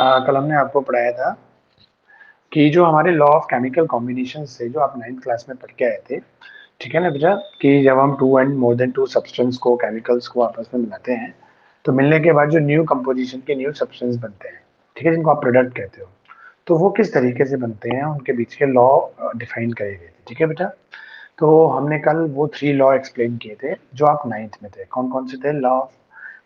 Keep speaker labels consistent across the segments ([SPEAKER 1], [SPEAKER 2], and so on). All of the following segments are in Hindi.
[SPEAKER 1] कल हमने आपको पढ़ाया था कि जो हमारे लॉ ऑफ केमिकल कॉम्बिनेशन से जो आप 9th क्लास में पढ़ के आए थे। ठीक है ना बेटा, कि जब हम two and more than two substance को केमिकल्स को आपस में मिलाते हैं तो मिलने के बाद जो न्यू कंपोजिशन के न्यू सब्सटेंस बनते हैं, ठीक है, जिनको आप प्रोडक्ट कहते हो, तो वो किस तरीके से बनते हैं, उनके बीच के लॉ डिफाइन करे गए थे। ठीक है बेटा, तो हमने कल वो 3 लॉ एक्सप्लेन किए थे जो आप 9th में थे। कौन कौन से थे? लॉ ऑफ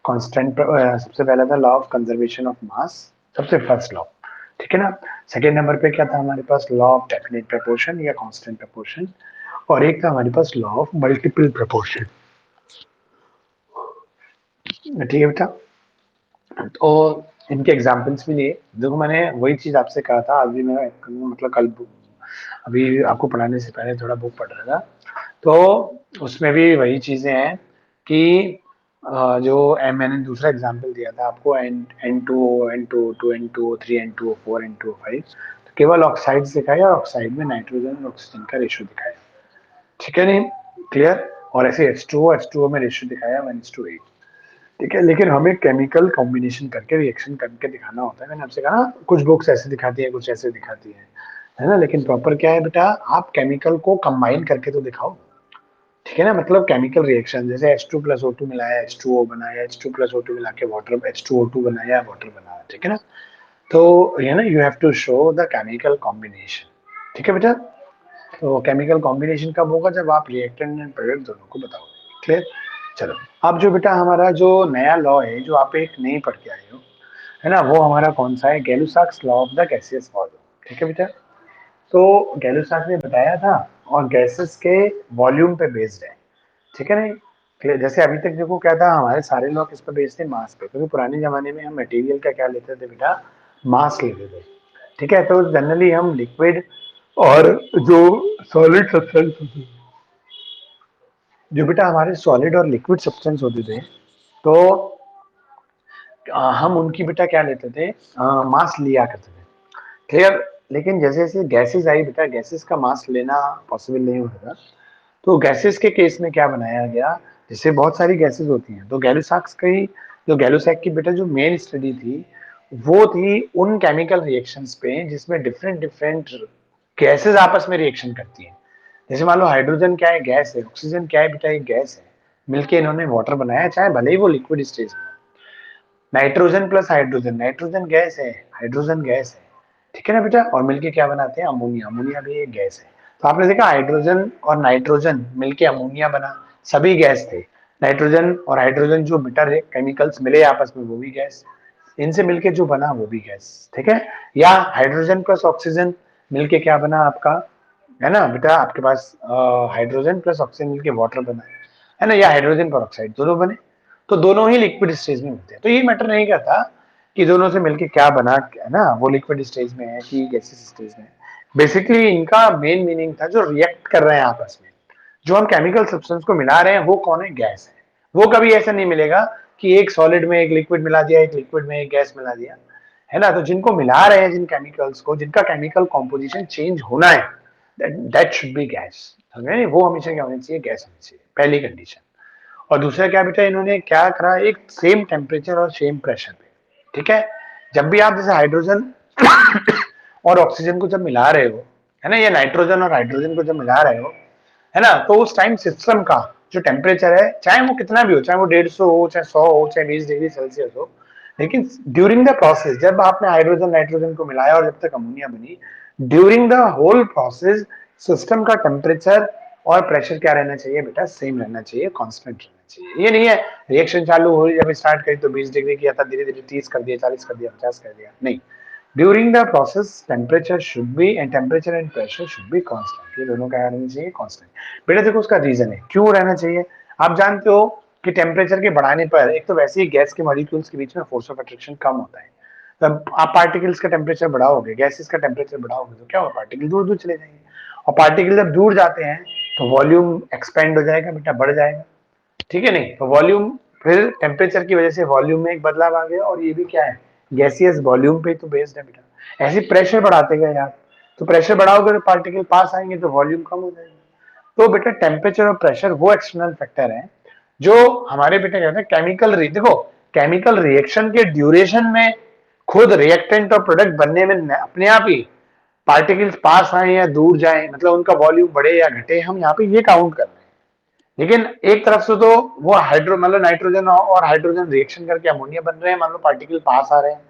[SPEAKER 1] कांस्टेंट, सबसे पहला था law of conservation of mass, सबसे फर्स्ट लॉ। ठीक है ना। सेकेंड नंबर पे क्या था हमारे पास? लॉ ऑफ डेफिनेट प्रपोर्शन या कांस्टेंट प्रपोर्शन। और एक था हमारे पास लॉ ऑफ मल्टीपल प्रपोर्शन। ठीक है बेटा, तो इनके एग्जाम्पल्स भी लिए। देखो मैंने वही चीज आपसे कहा था, आज भी मैं मतलब कल अभी आपको पढ़ाने से पहले थोड़ा बुक पढ़ रहा था, तो उसमें भी वही चीजें हैं कि जो मैंने दूसरा एग्जांपल दिया था आपको, N2O, N2O2, N2O3, N2O4, N2O5, तो केवल ऑक्साइड दिखाया और ऑक्साइड में नाइट्रोजन और ऑक्सीजन का रेशियो दिखाया। ठीक है, नहीं क्लियर? और ऐसे H2O में रेशियो दिखाया 1:8। ठीक है, लेकिन हमें केमिकल कॉम्बिनेशन करके रिएक्शन करके दिखाना होता है। मैंने आपसे कहा कुछ बुक्स ऐसे दिखाती है, कुछ ऐसे दिखाती है ना, लेकिन प्रॉपर क्या है बेटा, आप केमिकल को कंबाइन करके तो दिखाओ। ठीक है ना, मतलब केमिकल रिएक्शन जैसे H2+O2 मिलाया H2O बनाया, H2+O2 मिला के वाटर H2O2 बनाया, वाटर बनाया। ठीक है ना, तो ये ना you have to show the chemical combination. ठीक है बेटा, तो केमिकल कॉम्बिनेशन कब होगा? जब आप रिएक्टेंट एंड प्रोडक्ट दोनों को बताओगे। क्लियर? चलो, अब जो बेटा हमारा जो नया लॉ है जो आप एक नहीं पढ़ के आए हो, है ना, वो हमारा कौन सा है? Gay Lussac's law of the gaseous model. ठीक है बेटा, तो गैलुसाक ने बताया था और गैसेस के वॉल्यूम पे बेस्ड है। ठीक है ना। Clear? जैसे अभी तक देखो क्या था, हमारे सारे लॉ किस पे बेस्ड थे? मास पे, क्योंकि पुराने जमाने में हम मटेरियल का क्या लेते थे बेटा? मास लेते थे। ठीक है, तो जनरली हम लिक्विड और जो सॉलिड सब्सटेंस, जो बेटा हमारे सॉलिड और लिक्विड सब्सटेंस होते थे, तो हम उनकी बेटा क्या लेते थे? मास लिया करते थे। क्लियर? लेकिन जैसे जैसे गैसेस आई बेटा, गैसेस का मास लेना पॉसिबल नहीं होता। तो गैसेस के केस में क्या बनाया गया, जैसे बहुत सारी गैसेस होती हैं, तो गैलुसाक्स की जो गैलुसैक की बेटा जो मेन स्टडी थी, वो थी उन केमिकल रिएक्शंस पे जिसमें डिफरेंट डिफरेंट गैसेस आपस में रिएक्शन करती हैं। जैसे मान लो हाइड्रोजन क्या है? गैस है। ऑक्सीजन क्या है बेटा? एक गैस है। मिलके इन्होंने वाटर बनाया, चाहे भले ही वो लिक्विड स्टेज में। Nitrogen plus hydrogen, nitrogen gas है, हाइड्रोजन गैस है। ठीक है ना बेटा, और मिलके क्या बनाते हैं? अमोनिया। अमोनिया भी एक गैस है। तो आपने देखा हाइड्रोजन और नाइट्रोजन मिलके अमोनिया बना, सभी गैस थे। नाइट्रोजन और हाइड्रोजन जो बेटा केमिकल्स मिले आपस में, वो भी गैस। इनसे मिलके जो बना वो भी गैस। ठीक है, या हाइड्रोजन प्लस ऑक्सीजन मिलके क्या बना आपका, है ना बेटा, आपके पास हाइड्रोजन प्लस ऑक्सीजन मिलके वाटर बना, है ना, या हाइड्रोजन पर ऑक्साइड दोनों बने। तो दोनों ही लिक्विड स्टेज में होते हैं, तो ये मैटर नहीं करता कि दोनों से मिलके क्या बना, है ना, वो लिक्विड स्टेज में है कि गैसेस स्टेज में है। बेसिकली इनका मेन मीनिंग था जो रिएक्ट कर रहे हैं आपस में, जो हम केमिकल सब्सटेंस को मिला रहे हैं, वो कौन है? गैस है। वो कभी ऐसा नहीं मिलेगा कि एक सॉलिड में एक लिक्विड मिला दिया, एक लिक्विड में एक गैस मिला दिया, है ना। तो जिनको मिला रहे हैं, जिन केमिकल्स को, जिनका केमिकल कॉम्पोजिशन चेंज होना है, दैट शुड बी गैस। समझे? वो हमेशा क्या होनी चाहिए? गैस होनी चाहिए, पहली कंडीशन। और दूसरा क्या बेटा, इन्होंने क्या करा, एक सेम टेम्परेचर और सेम प्रेशर पे। ठीक है, जब भी आप जैसे हाइड्रोजन और ऑक्सीजन को जब मिला रहे हो, है ना, या नाइट्रोजन और हाइड्रोजन को जब मिला रहे हो, है ना, तो उस टाइम सिस्टम का जो टेम्परेचर है, चाहे वो कितना भी हो, चाहे वो 150 हो, चाहे 100 हो, चाहे 20 डिग्री सेल्सियस हो, लेकिन ड्यूरिंग द प्रोसेस जब आपने हाइड्रोजन नाइट्रोजन को मिलाया और जब तक अमोनिया बनी, during the whole process system का टेम्परेचर और प्रेशर क्या रहना चाहिए बेटा? सेम रहना चाहिए, कांस्टेंट रहना चाहिए। ये नहीं है रिएक्शन चालू हुई जब स्टार्ट करी तो 20 डिग्री किया था, धीरे धीरे 30 कर दिया, 40 कर दिया, 50 कर दिया, नहीं। During the process temperature should be and temperature and pressure should be constant. ये दोनों क्या रहना चाहिए? कांस्टेंट। बेटा देखो उसका रीजन है क्यों रहना चाहिए। आप जानते हो कि टेम्परेचर के बढ़ाने पर एक तो वैसे ही गैस के मॉलिक्यूल्स के बीच में फोर्स ऑफ अट्रैक्शन कम होता है। तब आप पार्टिकल्स का टेम्परेचर बढ़ाओगे, गैसेस का टेम्परेचर बढ़ाओगे, तो क्या होगा? पार्टिकल दूर दूर चले जाएंगे, और पार्टिकल जब दूर जाते हैं तो वॉल्यूम एक्सपेंड हो जाएगा बेटा, बढ़ जाएगा। ठीक है, नहीं तो वॉल्यूम, फिर टेम्परेचर की वजह से वॉल्यूम में एक बदलाव आ गया, और ये भी क्या है? गैसियस वॉल्यूम पे तो बेस्ड है बेटा। ऐसे प्रेशर बढ़ाते गए यार, तो प्रेशर बढ़ाओगे तो पार्टिकल पास आएंगे तो वॉल्यूम कम हो जाएगा। तो बेटा टेम्परेचर और प्रेशर वो एक्सटर्नल फैक्टर है जो हमारे बेटा कहते हैं केमिकल देखो केमिकल रिएक्शन के ड्यूरेशन में खुद रिएक्टेंट और प्रोडक्ट बनने में अपने आप ही पार्टिकल्स पास आए या दूर जाए, मतलब उनका वॉल्यूम बढ़े या घटे, हम यहाँ पे ये काउंट कर रहे हैं। लेकिन एक तरफ से तो वो हाइड्रो मतलब नाइट्रोजन और हाइड्रोजन रिएक्शन करके अमोनिया बन रहे हैं, मान लो पार्टिकल पास आ रहे हैं।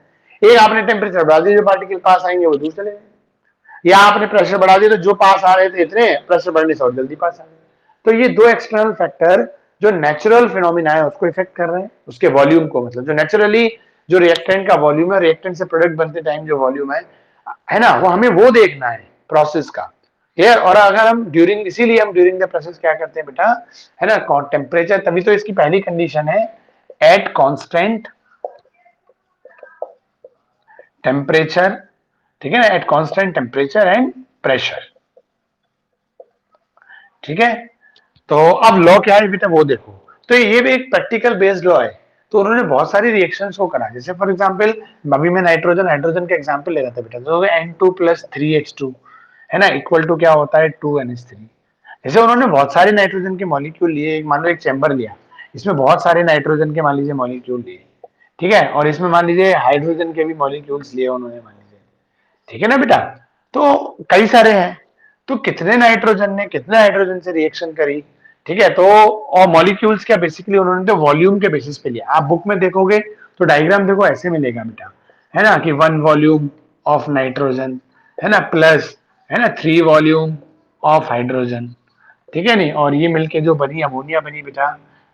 [SPEAKER 1] एक आपने टेम्परेचर बढ़ा दिया, जो पार्टिकल पास आएंगे वो दूर चले जाएंगे, या आपने प्रेशर बढ़ा दिया तो जो पास आ रहे थे इतने प्रेशर बढ़ने से और जल्दी पास आ गए। तो ये दो एक्सटर्नल फैक्टर जो नेचुरल फिनोमिना है उसको इफेक्ट कर रहे हैं, उसके वॉल्यूम को, मतलब जो नेचुरली जो रिएक्टेंट का वॉल्यूम है, रिएक्टेंट से प्रोडक्ट बनते टाइम जो वॉल्यूम है ना, वो हमें वो देखना है प्रोसेस का। क्लियर। और अगर हम ड्यूरिंग, इसीलिए हम ड्यूरिंग द प्रोसेस क्या करते हैं बेटा, है ना, टेम्परेचर, तभी तो इसकी पहली कंडीशन है एट कांस्टेंट टेम्परेचर, ठीक है ना, at constant temperature and pressure. ठीक है। तो अब लॉ क्या है बेटा वो देखो। तो ये भी एक प्रैक्टिकल बेस्ड लॉ है। तो उन्होंने बहुत सारी रिएक्शंस को करा, जैसे फॉर एग्जांपल अभी मैं नाइट्रोजन हाइड्रोजन का एग्जांपल ले रहा था बेटा, तो N2+3H2 है ना, इक्वल टू क्या होता है 2NH3। जैसे उन्होंने बहुत सारे नाइट्रोजन के मॉलिक्यूल लिए, मान लो एक चैम्बर लिया, इसमें बहुत सारे नाइट्रोजन के मान लीजिए मॉलिक्यूल लिए, ठीक है, और इसमें मान लीजिए हाइड्रोजन के भी मॉलिक्यूल्स लिए उन्होंने, मान लीजिए, ठीक है ना बेटा। तो कई सारे हैं, तो कितने नाइट्रोजन ने कितने हाइड्रोजन से रिएक्शन करी, ठीक है। तो और मॉलिक्यूल्स क्या बेसिकली उन्होंने तो वॉल्यूम के बेसिस पे लिया। आप बुक में देखोगे तो डायग्राम देखो ऐसे मिलेगा बेटा, है ना, कि 1 वॉल्यूम ऑफ नाइट्रोजन, है ना, प्लस, है ना, 3 वॉल्यूम ऑफ हाइड्रोजन, ठीक है नहीं, और ये मिलके जो बनी अमोनिया बनी बेटा,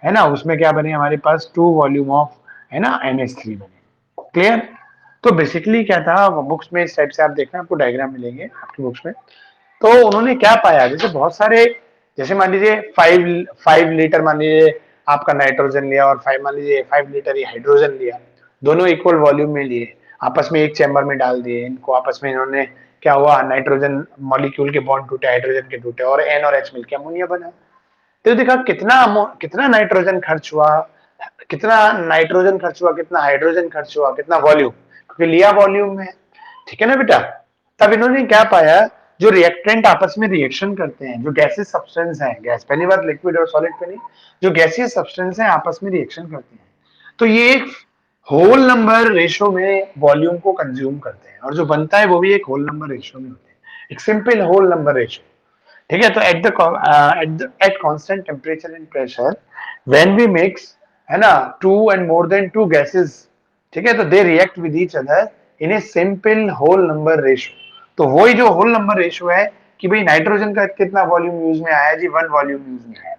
[SPEAKER 1] है ना, उसमें क्या बने हमारे पास 2 वॉल्यूम ऑफ, है ना, NH3 बने। क्लियर। तो बेसिकली क्या था, बुक्स में इस टाइप से आप देखना, आपको डायग्राम मिलेंगे आपकी बुक्स में। तो उन्होंने क्या पाया, जैसे बहुत सारे, जैसे मान लीजिए 5 लीटर मान लीजिए आपका नाइट्रोजन लिया, और 5 मान लीजिए 5 लीटर ये हाइड्रोजन लिया, दोनों इक्वल वॉल्यूम में लिए, आपस में एक चैम्बर में डाल दिए इनको, आपस में इन्होंने क्या हुआ, नाइट्रोजन मॉलिक्यूल के बॉन्ड टूटे, हाइड्रोजन के टूटे, और N और H मिलकर अमोनिया बना। तो देखा कितना कितना नाइट्रोजन खर्च हुआ, कितना नाइट्रोजन खर्च हुआ, कितना हाइड्रोजन खर्च हुआ, कितना वॉल्यूम, क्योंकि लिया वॉल्यूम में, ठीक है ना बेटा। तब इन्होंने क्या पाया, जो रिएक्टेंट आपस में रिएक्शन करते हैं, जो गैसेस सब्सटेंस है, गैस पहली बात लिक्विड और सॉलिड पे नहीं, जो गैसीय सब्सटेंस है आपस में रिएक्शन करते हैं, तो ये एक होल नंबर रेशो में वॉल्यूम को कंज्यूम करते हैं, और जो बनता है वो भी एक होल नंबर रेशो में होते हैं, एक सिंपल होल नंबर रेशो। ठीक है। तो at constant temperature and pressure when we mix, है ना, two and more than two gases, ठीक है, तो they react with each other in a simple whole number ratio. तो वही जो होल नंबर रेशो है, कि भाई नाइट्रोजन का कितना वॉल्यूम यूज में आया जी, 1 वॉल्यूम यूज में आया,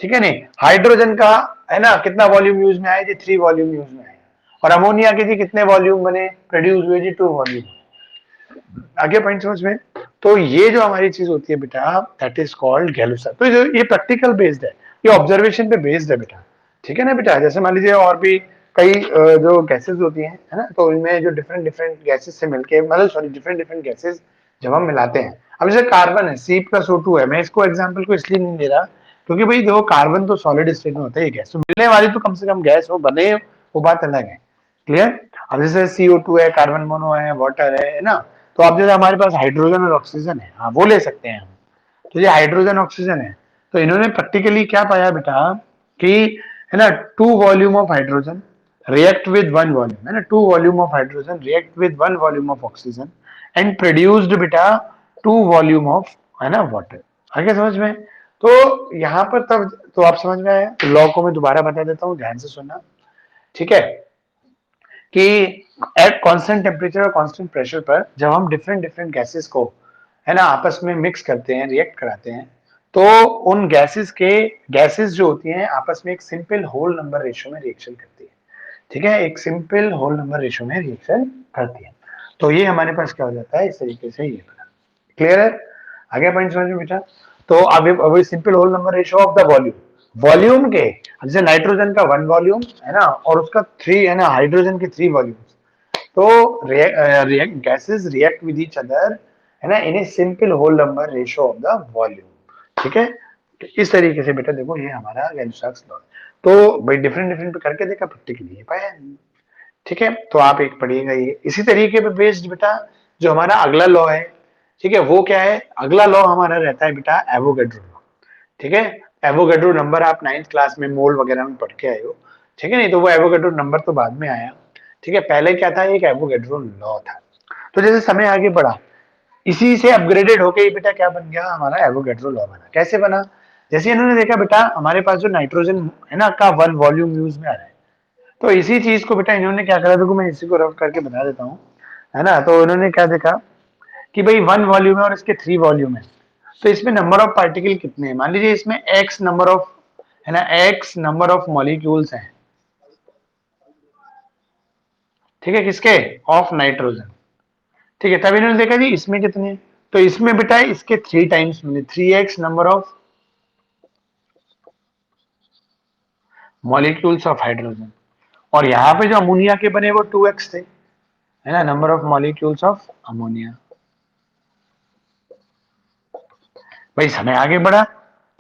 [SPEAKER 1] ठीक है नहीं, हाइड्रोजन का, है ना, कितना वॉल्यूम यूज में आया जी, 3 वॉल्यूम यूज में आया, और अमोनिया के जी कितने वॉल्यूम बने प्रोड्यूस हुए जी, 2 वॉल्यूम। आगे पॉइंट समझ में। तो ये जो हमारी चीज होती है बेटा, दैट इज कॉल्ड गैलूसा। तो ये प्रैक्टिकल बेस्ड है, ये ऑब्जर्वेशन पे बेस्ड है बेटा, ठीक है ना बेटा। जैसे मान लीजिए और भी कई जो गैसेस होती हैं, है ना, तो इनमें जो डिफरेंट डिफरेंट गैसेस से मिलके, मतलब सॉरी डिफरेंट डिफरेंट गैसेस जब हम मिलाते हैं, अब जैसे कार्बन है C+O2 है, मैं इसको एग्जाम्पल को इसलिए नहीं ले रहा क्योंकि भाई देखो कार्बन तो सॉलिड स्टेट में होता है, ये गैस तो मिलने वाली, तो कम से कम गैस हो, बने वो बात अलग है। क्लियर। अब जैसे CO2 है, कार्बन मोनो है, वाटर है ना, तो अब जैसे हमारे पास हाइड्रोजन और ऑक्सीजन है, हाँ वो ले सकते हैं हम। तो ये हाइड्रोजन ऑक्सीजन है, तो इन्होंने प्रैक्टिकली क्या पाया बेटा, कि, है ना, 2 volume of hydrogen react with 1 volume, है ना, 2 volume of hydrogen react with 1 volume of oxygen and produced बेटा 2 वॉल्यूम ऑफ, है ना, वाटर। आगे समझ में। तो यहाँ पर तब तो आप समझ में आया। लॉ को मैं दोबारा बता देता हूँ, ध्यान से सुनना, ठीक है, कि एट कांस्टेंट टेम्परेचर और कांस्टेंट प्रेशर पर जब हम डिफरेंट डिफरेंट गैसेस को, है ना, आपस में मिक्स करते हैं, रिएक्ट कराते हैं, तो उन गैसेस जो होती हैं आपस में एक सिंपल होल नंबर रेशो में रिएक्शन करती है, ठीक है, एक सिंपल होल नंबर रेशो में रिएक्शन करती है। तो ये हमारे पास क्या हो जाता है इस तरीके से, ये क्लियर है। आगे पॉइंट समझ में बेटा। तो अब simple whole number ratio of the volume, volume के, जैसे नाइट्रोजन का 1 वॉल्यूम है ना, और उसका 3, है ना, हाइड्रोजन के 3 वॉल्यूम, तो gases react with each other, है ना, in a simple whole number ratio of the volume, ठीक है। तो इस तरीके से बेटा देखो, ये हमारा गैल्साक्स लॉ। तो भाई डिफरेंट डिफरेंट पे करके देखा, प्रैक्टिकली ये पाया, ठीक है। तो आप एक पढ़िएगा ये इसी तरीके पे बेस्ड बेटा, जो हमारा अगला लॉ है, ठीक है, वो क्या है, अगला लॉ हमारा रहता है बेटा एवोगैड्रो लॉ, ठीक है। एवोगैड्रो नंबर आप 9th क्लास में मोल वगैरह में पढ़ के आए हो, ठीक है, नहीं तो वो एवोगैड्रो नंबर तो बाद में आया, ठीक है, पहले क्या था, एक एवोगैड्रो लॉ था। तो जैसे समय आगे बढ़ा, इसी से अपग्रेडेड होके बेटा क्या बन गया, हमारा एवोगैड्रो लॉ बना। कैसे बना, जैसे इन्होंने देखा बेटा हमारे पास जो नाइट्रोजन है ना का वन वॉल्यूम यूज में आ रहा है, तो इसी चीज को बेटा इन्होंने क्या करा, देखो मैं इसी को रफ करके बता देता हूँ, है ना। तो इन्होंने क्या देखा कि भाई वन वॉल्यूम है और इसके थ्री वॉल्यूम है, तो इसमें नंबर ऑफ पार्टिकल कितने हैं, मान लीजिए इसमें एक्स नंबर ऑफ, है ना, एक्स नंबर ऑफ मॉलिक्यूल्स हैं, ठीक है, किसके, ऑफ नाइट्रोजन। ठीक है, तब इन्होंने देखा जी इसमें कितने हैं, तो इसमें बेटा इसके थ्री टाइम्स मिले, three x number of molecules of hydrogen. और यहाँ पे जो अमोनिया के बने वो टू एक्स थे, है ना, number of molecules of ammonia. भाई समय आगे बढ़ा,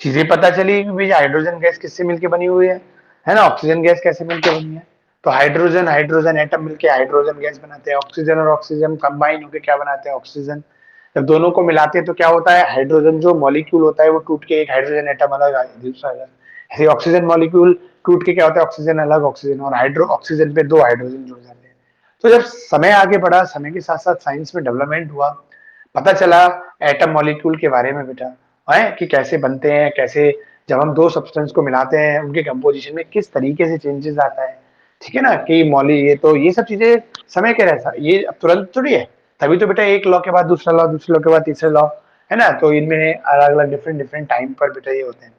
[SPEAKER 1] चीजें पता चली कि भाई हाइड्रोजन गैस किससे मिलके बनी हुई है ना, ऑक्सीजन गैस कैसे मिलके बनी है। तो हाइड्रोजन हाइड्रोजन एटम मिलके हाइड्रोजन गैस बनाते हैं, ऑक्सीजन और ऑक्सीजन कंबाइन होकर क्या बनाते हैं, ऑक्सीजन। जब दोनों को मिलाते हैं तो क्या होता है, हाइड्रोजन जो मॉलिक्यूल होता है वो टूट के एक हाइड्रोजन एटम अलग दूसरा अलग, ऐसे ऑक्सीजन मॉलिक्यूल टूट के क्या होता है, ऑक्सीजन अलग ऑक्सीजन, और हाइड्रो ऑक्सीजन पे दो हाइड्रोजन जुड़ जाते हैं। तो जब समय आगे बढ़ा, समय के साथ साथ साइंस में डेवलपमेंट हुआ, पता चला एटम मॉलिक्यूल के बारे में बेटा, है कि कैसे बनते हैं, कैसे जब हम दो सब्सटेंस को मिलाते हैं उनके कंपोजिशन में किस तरीके से चेंजेस आता है, ठीक है ना, कि मॉली ये तो ये सब चीजें समय के रहता, ये अब तुरंत थोड़ी है। तभी तो बेटा एक लॉ के बाद दूसरा लॉ, दूसरे लॉ के बाद तीसरा लॉ, है ना, तो इनमें अलग अलग डिफरेंट डिफरेंट टाइम पर बेटा ये होते हैं।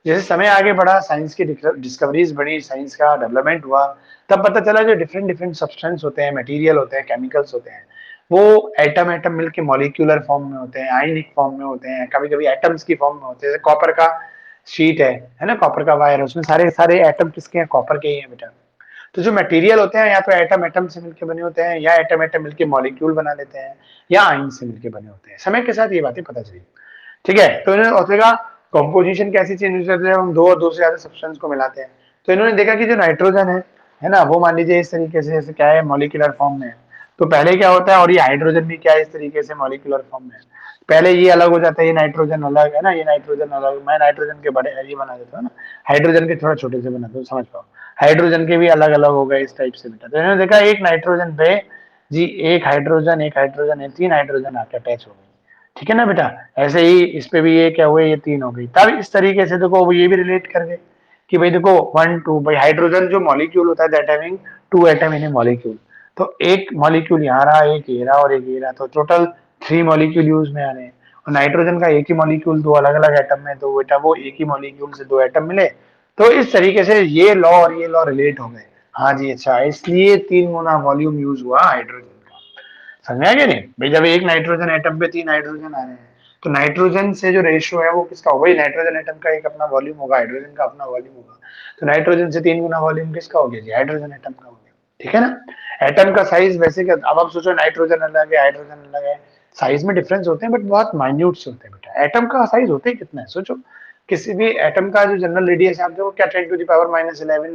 [SPEAKER 1] जैसे समय आगे बढ़ा, साइंस की डिस्कवरीज बढ़ी, साइंस का डेवलपमेंट हुआ, तब पता चला जो डिफरेंट डिफरेंट सब्सटेंस होते हैं, मटेरियल होते हैं, केमिकल्स होते हैं, वो एटम एटम मिलके मॉलिक्यूलर फॉर्म में होते हैं, आयनिक फॉर्म में होते हैं, कभी कभी एटम्स की फॉर्म में होते हैं। जैसे कॉपर का शीट है ना, कॉपर का वायर है, उसमें सारे सारे एटम किसके हैं, कॉपर के ही हैं बेटा। तो जो मटेरियल होते हैं या तो एटम एटम से मिलकर बने होते हैं, या एटम एटम मिलकर मॉलिक्यूल बना लेते हैं, या आयन से मिलकर बने होते हैं। समय के साथ ये बातें पता चली, ठीक है। तो इन्होंने सोचेगा कॉम्पोजिशन कैसी चेंज हो जाती है, हम दो और दो से ज्यादा सब्सटेंस को मिलाते हैं। तो इन्होंने देखा कि जो नाइट्रोजन है ना, वो मान लीजिए इस तरीके से, जैसे क्या है, मॉलिक्यूलर फॉर्म में है। तो पहले क्या होता है, और ये हाइड्रोजन भी क्या है, इस तरीके से मॉलिक्यूलर फॉर्म में है। पहले ये अलग हो जाता है, ये नाइट्रोजन अलग है ना, ये नाइट्रोजन अलग, मैं नाइट्रोजन के बड़े ये बना देता हूँ ना, हाइड्रोजन के थोड़ा छोटे से बनाता हूँ, समझ पाओ, हाइड्रोजन के भी अलग अलग हो गए इस टाइप से बेटा। तो इन्होंने देखा एक नाइट्रोजन पे जी एक हाइड्रोजन है, तीन हाइड्रोजन आके अटैच हो गए, ठीक है ना बेटा। ऐसे ही इस पे भी ये क्या हुए, ये तीन हो गई। तब इस तरीके से देखो वो ये भी रिलेट कर गए कि भाई देखो वन टू, भाई हाइड्रोजन जो मॉलिक्यूल होता है that having two atom in a molecule, तो एक मॉलिक्यूल यहाँ रहा, एक ये रहा और एक ये रहा, तो टोटल थ्री मॉलिक्यूल यूज में आ रहे हैं। और नाइट्रोजन का एक ही मॉलिक्यूल दो अलग अलग एटम में, तो बेटा वो एक ही मॉलिक्यूल से दो एटम मिले। तो इस तरीके से ये लॉ और ये लॉ रिलेट हो गए। हाँ जी, अच्छा, इसलिए तीन गुना वॉल्यूम यूज हुआ हाइड्रोजन का। समझ में आ गया नहीं भाई, जब एक नाइट्रोजन एटम पे तीन हाइड्रोजन आ रहे हैं, तो नाइट्रोजन से जो रेशियो है वो किसका होगा, वही नाइट्रोजन एटम का एक अपना वॉल्यूम होगा, हाइड्रोजन का अपना वॉल्यूम होगा। तो नाइट्रोजन से तीन गुना वॉल्यूम किसका हो गया जी, हाइड्रोजन एटम का हो गया, ठीक है ना। एटम का साइज वैसे क्या, अब आप सोचो नाइट्रोजन अलग है, हाइड्रोजन अलग है, साइज में डिफरेंस होते हैं बट बहुत माइन्यूट से होते हैं बेटा। एटम का साइज होते ही कितना है सोचो, किसी भी एटम का जो जनरल रेडियस है आप देखो क्या, 10⁻⁻11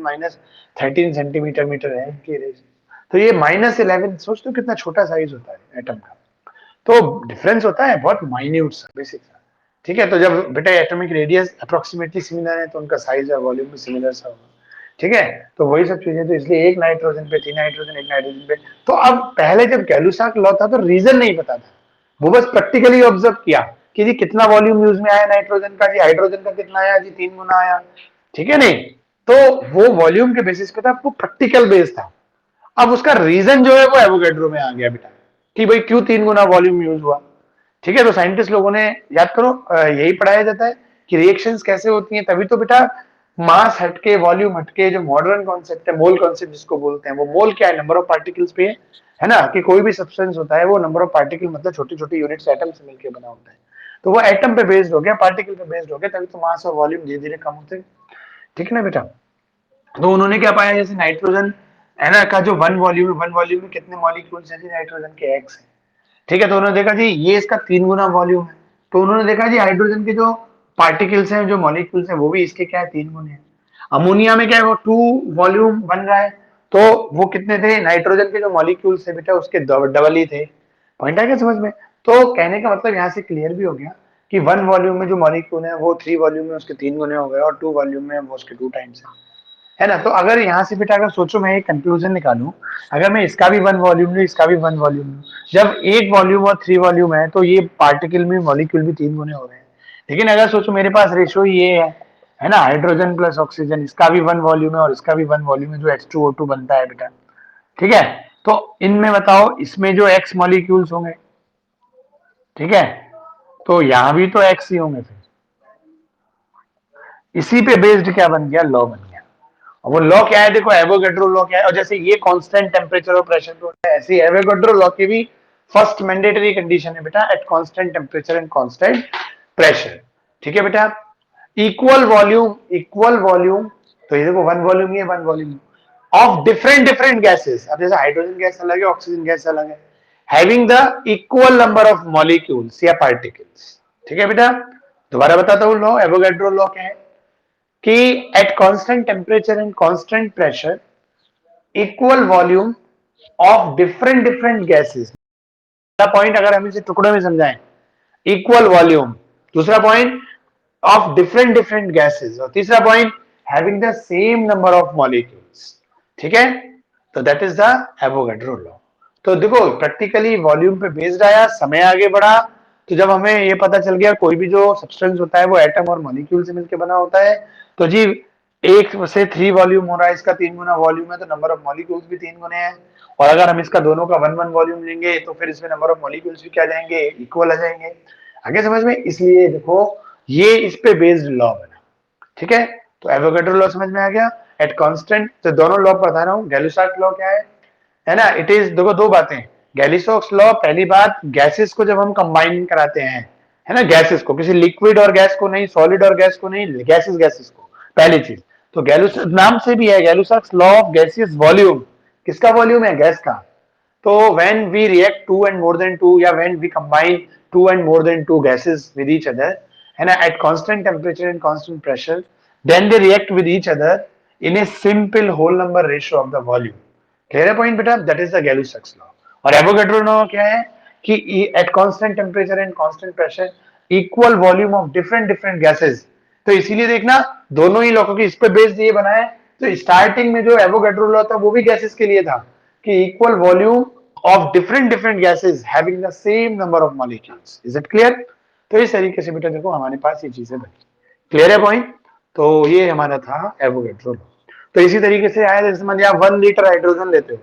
[SPEAKER 1] -13 सेंटीमीटर मीटर है इनकी रेडियस। तो ये -11 सोच लो कितना छोटा साइज होता है एटम का। तो डिफरेंस होता है बहुत माइन्यूट सा, बेसिक सा, ठीक है। तो जब बेटा एटॉमिक रेडियस अप्रोक्सीमेटली सिमिलर है तो उनका साइज और वॉल्यूम भी सिमिलर सा होगा, ठीक है। तो वही सब चीजें, तो इसलिए एक नाइट्रोजन पे तीन हाइड्रोजन, एक नाइट्रोजन पे। तो अब पहले जब गैलुसाक लॉ था तो रीजन नहीं पता था, वो बस प्रैक्टिकली ऑब्जर्व किया कि जी कितना वॉल्यूम यूज में आया नाइट्रोजन का, जी हाइड्रोजन का कितना आया, जी तीन गुना आया, ठीक है नहीं। तो वो वॉल्यूम के बेसिस पे था, वो प्रैक्टिकल बेस था। अब उसका रीजन जो है वो एवोगैड्रो में आ गया बेटा, कि भाई क्यों तीन गुना वॉल्यूम यूज हुआ, ठीक है। तो साइंटिस्ट लोगों ने, याद करो यही पढ़ाया जाता है कि रिएक्शंस कैसे होती हैं, तभी तो बेटा मास हटके वॉल्यूम हटके जो मॉडर्न कॉन्सेप्ट है, मोल कॉन्सेप्ट जिसको बोलते हैं, वो मोल क्या है, नंबर ऑफ पार्टिकल्स पे है ना, कि कोई भी सब्सटेंस होता है वो नंबर ऑफ पार्टिकल मतलब छोटी छोटी यूनिट्स एटम से मिलकर बना होता है। तो वो एटम पे बेस्ड हो गया, पार्टिकल पे बेस्ड हो गया, तभी तो मास और वॉल्यूम धीरे धीरे कम होते हैं, ठीक है ना बेटा। तो उन्होंने क्या पाया, जैसे नाइट्रोजन है ना का जो वन वॉल्यूम में कितने मॉलिक्यूल्स हैं जी, नाइट्रोजन के एक्स है, ठीक है। तो उन्होंने देखा जी ये इसका तीन गुना वॉल्यूम है। तो उन्होंने देखा जी हाइड्रोजन के जो पार्टिकल्स हैं, जो मॉलिक्यूल्स हैं, वो भी इसके क्या है, तीन गुने हैं। अमोनिया में क्या है, वो टू वॉल्यूम बन रहा है, तो वो कितने थे, नाइट्रोजन के जो मॉलिक्यूल्स है बेटा उसके डबल ही थे। पॉइंट आ गया समझ में। तो कहने का मतलब यहाँ से क्लियर भी हो गया कि वन वॉल्यूम में जो मॉलिक्यूल है वो थ्री वॉल्यूम में उसके तीन गुने हो गए, और टू वॉल्यूम में वो उसके टू टाइम्स है, है ना। तो अगर यहाँ से बेटा अगर सोचो मैं एक कंक्लूजन निकालूं, अगर मैं इसका भी वन वॉल्यूम लूं, इसका भी वन वॉल्यूम लूं, जब एक वॉल्यूम और थ्री वॉल्यूम है तो ये पार्टिकल में मॉलिक्यूल भी तीन गुने हो रहे हैं। लेकिन अगर सोचो मेरे पास रेशो ये है ना, हाइड्रोजन प्लस ऑक्सीजन, इसका भी वन वॉल्यूम है और इसका भी वन वॉल्यूम है, जो H2O2 बनता है बेटा, ठीक है। तो इनमें बताओ इसमें जो एक्स मॉलिक्यूल्स होंगे, ठीक है, तो यहां भी तो एक्स ही होंगे। फिर इसी पे बेस्ड क्या बन गया, लॉ बन गया। और वो लॉ क्या है, देखो एवोगैड्रो लॉ क्या है, और जैसे ये कांस्टेंट टेम्परेचर और प्रेशर पे होता है, ऐसे एवोगैड्रो लॉ की भी फर्स्ट मैंडेटरी कंडीशन है बेटा, eight constant temperature and constant pressure. ठीक है बेटा। इक्वल वॉल्यूम, इक्वल वॉल्यूम, तो ये देखो वन वॉल्यूम, ये one volume of different different gases. अब जैसे हाइड्रोजन गैस अलग है, ऑक्सीजन गैस अलग है, having the equal number of molecules या पार्टिकल्स। ठीक है बेटा। दोबारा बताता हूं लॉ, एवोगैड्रो लॉ क्या है कि eight constant temperature and constant pressure, equal volume of different different gases. पहला पॉइंट अगर हम इसे टुकड़े में समझाएं, इक्वल वॉल्यूम, दूसरा point of different different gases, और तीसरा point having the same number of molecules. ठीक है, तो that is the Avogadro law. तो देखो प्रैक्टिकली वॉल्यूम पे बेस्ड आया, समय आगे बढ़ा, तो जब हमें ये पता चल गया कोई भी जो सब्सटेंस होता है वो एटम और मॉलिक्यूल से मिलकर बना होता है, तो जी एक से थ्री वॉल्यूम हो रहा है, इसका तीन गुना वॉल्यूम है, तो नंबर ऑफ मॉलिक्यूल्स भी तीन गुने हैं। और अगर हम इसका दोनों का वन वन वॉल्यूम लेंगे तो फिर इसमें नंबर ऑफ मॉलिक्यूल्स भी क्या जाएंगे, इक्वल आ जाएंगे। आगे समझ में, इसलिए देखो ये इस पे बेस्ड लॉ बना। ठीक है, तो एवोगैड्रो लॉ समझ में आ गया। एट कांस्टेंट, तो दोनों लॉ बता रहा हूं। गैलुसार्ट लॉ क्या है ना, इट इज, देखो दो बातें। गैलिसॉक्स लॉ, पहली बात गैसेस को जब हम कंबाइन कराते हैं, है ना, गैसेस को, किसी लिक्विड और गैस को नहीं, सॉलिड और गैस को नहीं, गैसेस गैसेस को, पहली चीज। तो गैलुस नाम से भी है, Gay Lussac's law of gaseous volume. किसका वॉल्यूम है, गैस का। तो when we react two and more than two, या when we combine two and more than two gases with each other, है ना, at constant temperature and constant pressure, then they react with each other in a simple whole number ratio of the volume. Clear है पॉइंट बेटा, that is the Gay Lussac's law. और एवोगैड्रो लॉ क्या है कि eight constant temperature and constant pressure, equal volume of different different gases. तो इसीलिए देखना दोनों ही लॉ, क्योंकि इस पे बेस्ड ये बना है, तो स्टार्टिंग में जो एवोगैड्रो लॉ था वो भी गैसेस के लिए था कि equal volume of different different gases having the same number of molecules. Is it clear. तो इस तरीके से बेटा देखो हमारे पास ये चीजें बनी। क्लियर है पॉइंट। तो ये हमारा था एवोगैड्रो लॉ। तो इसी तरीके से आया, जैसे मान लिया आप 1 लीटर हाइड्रोजन लेते हो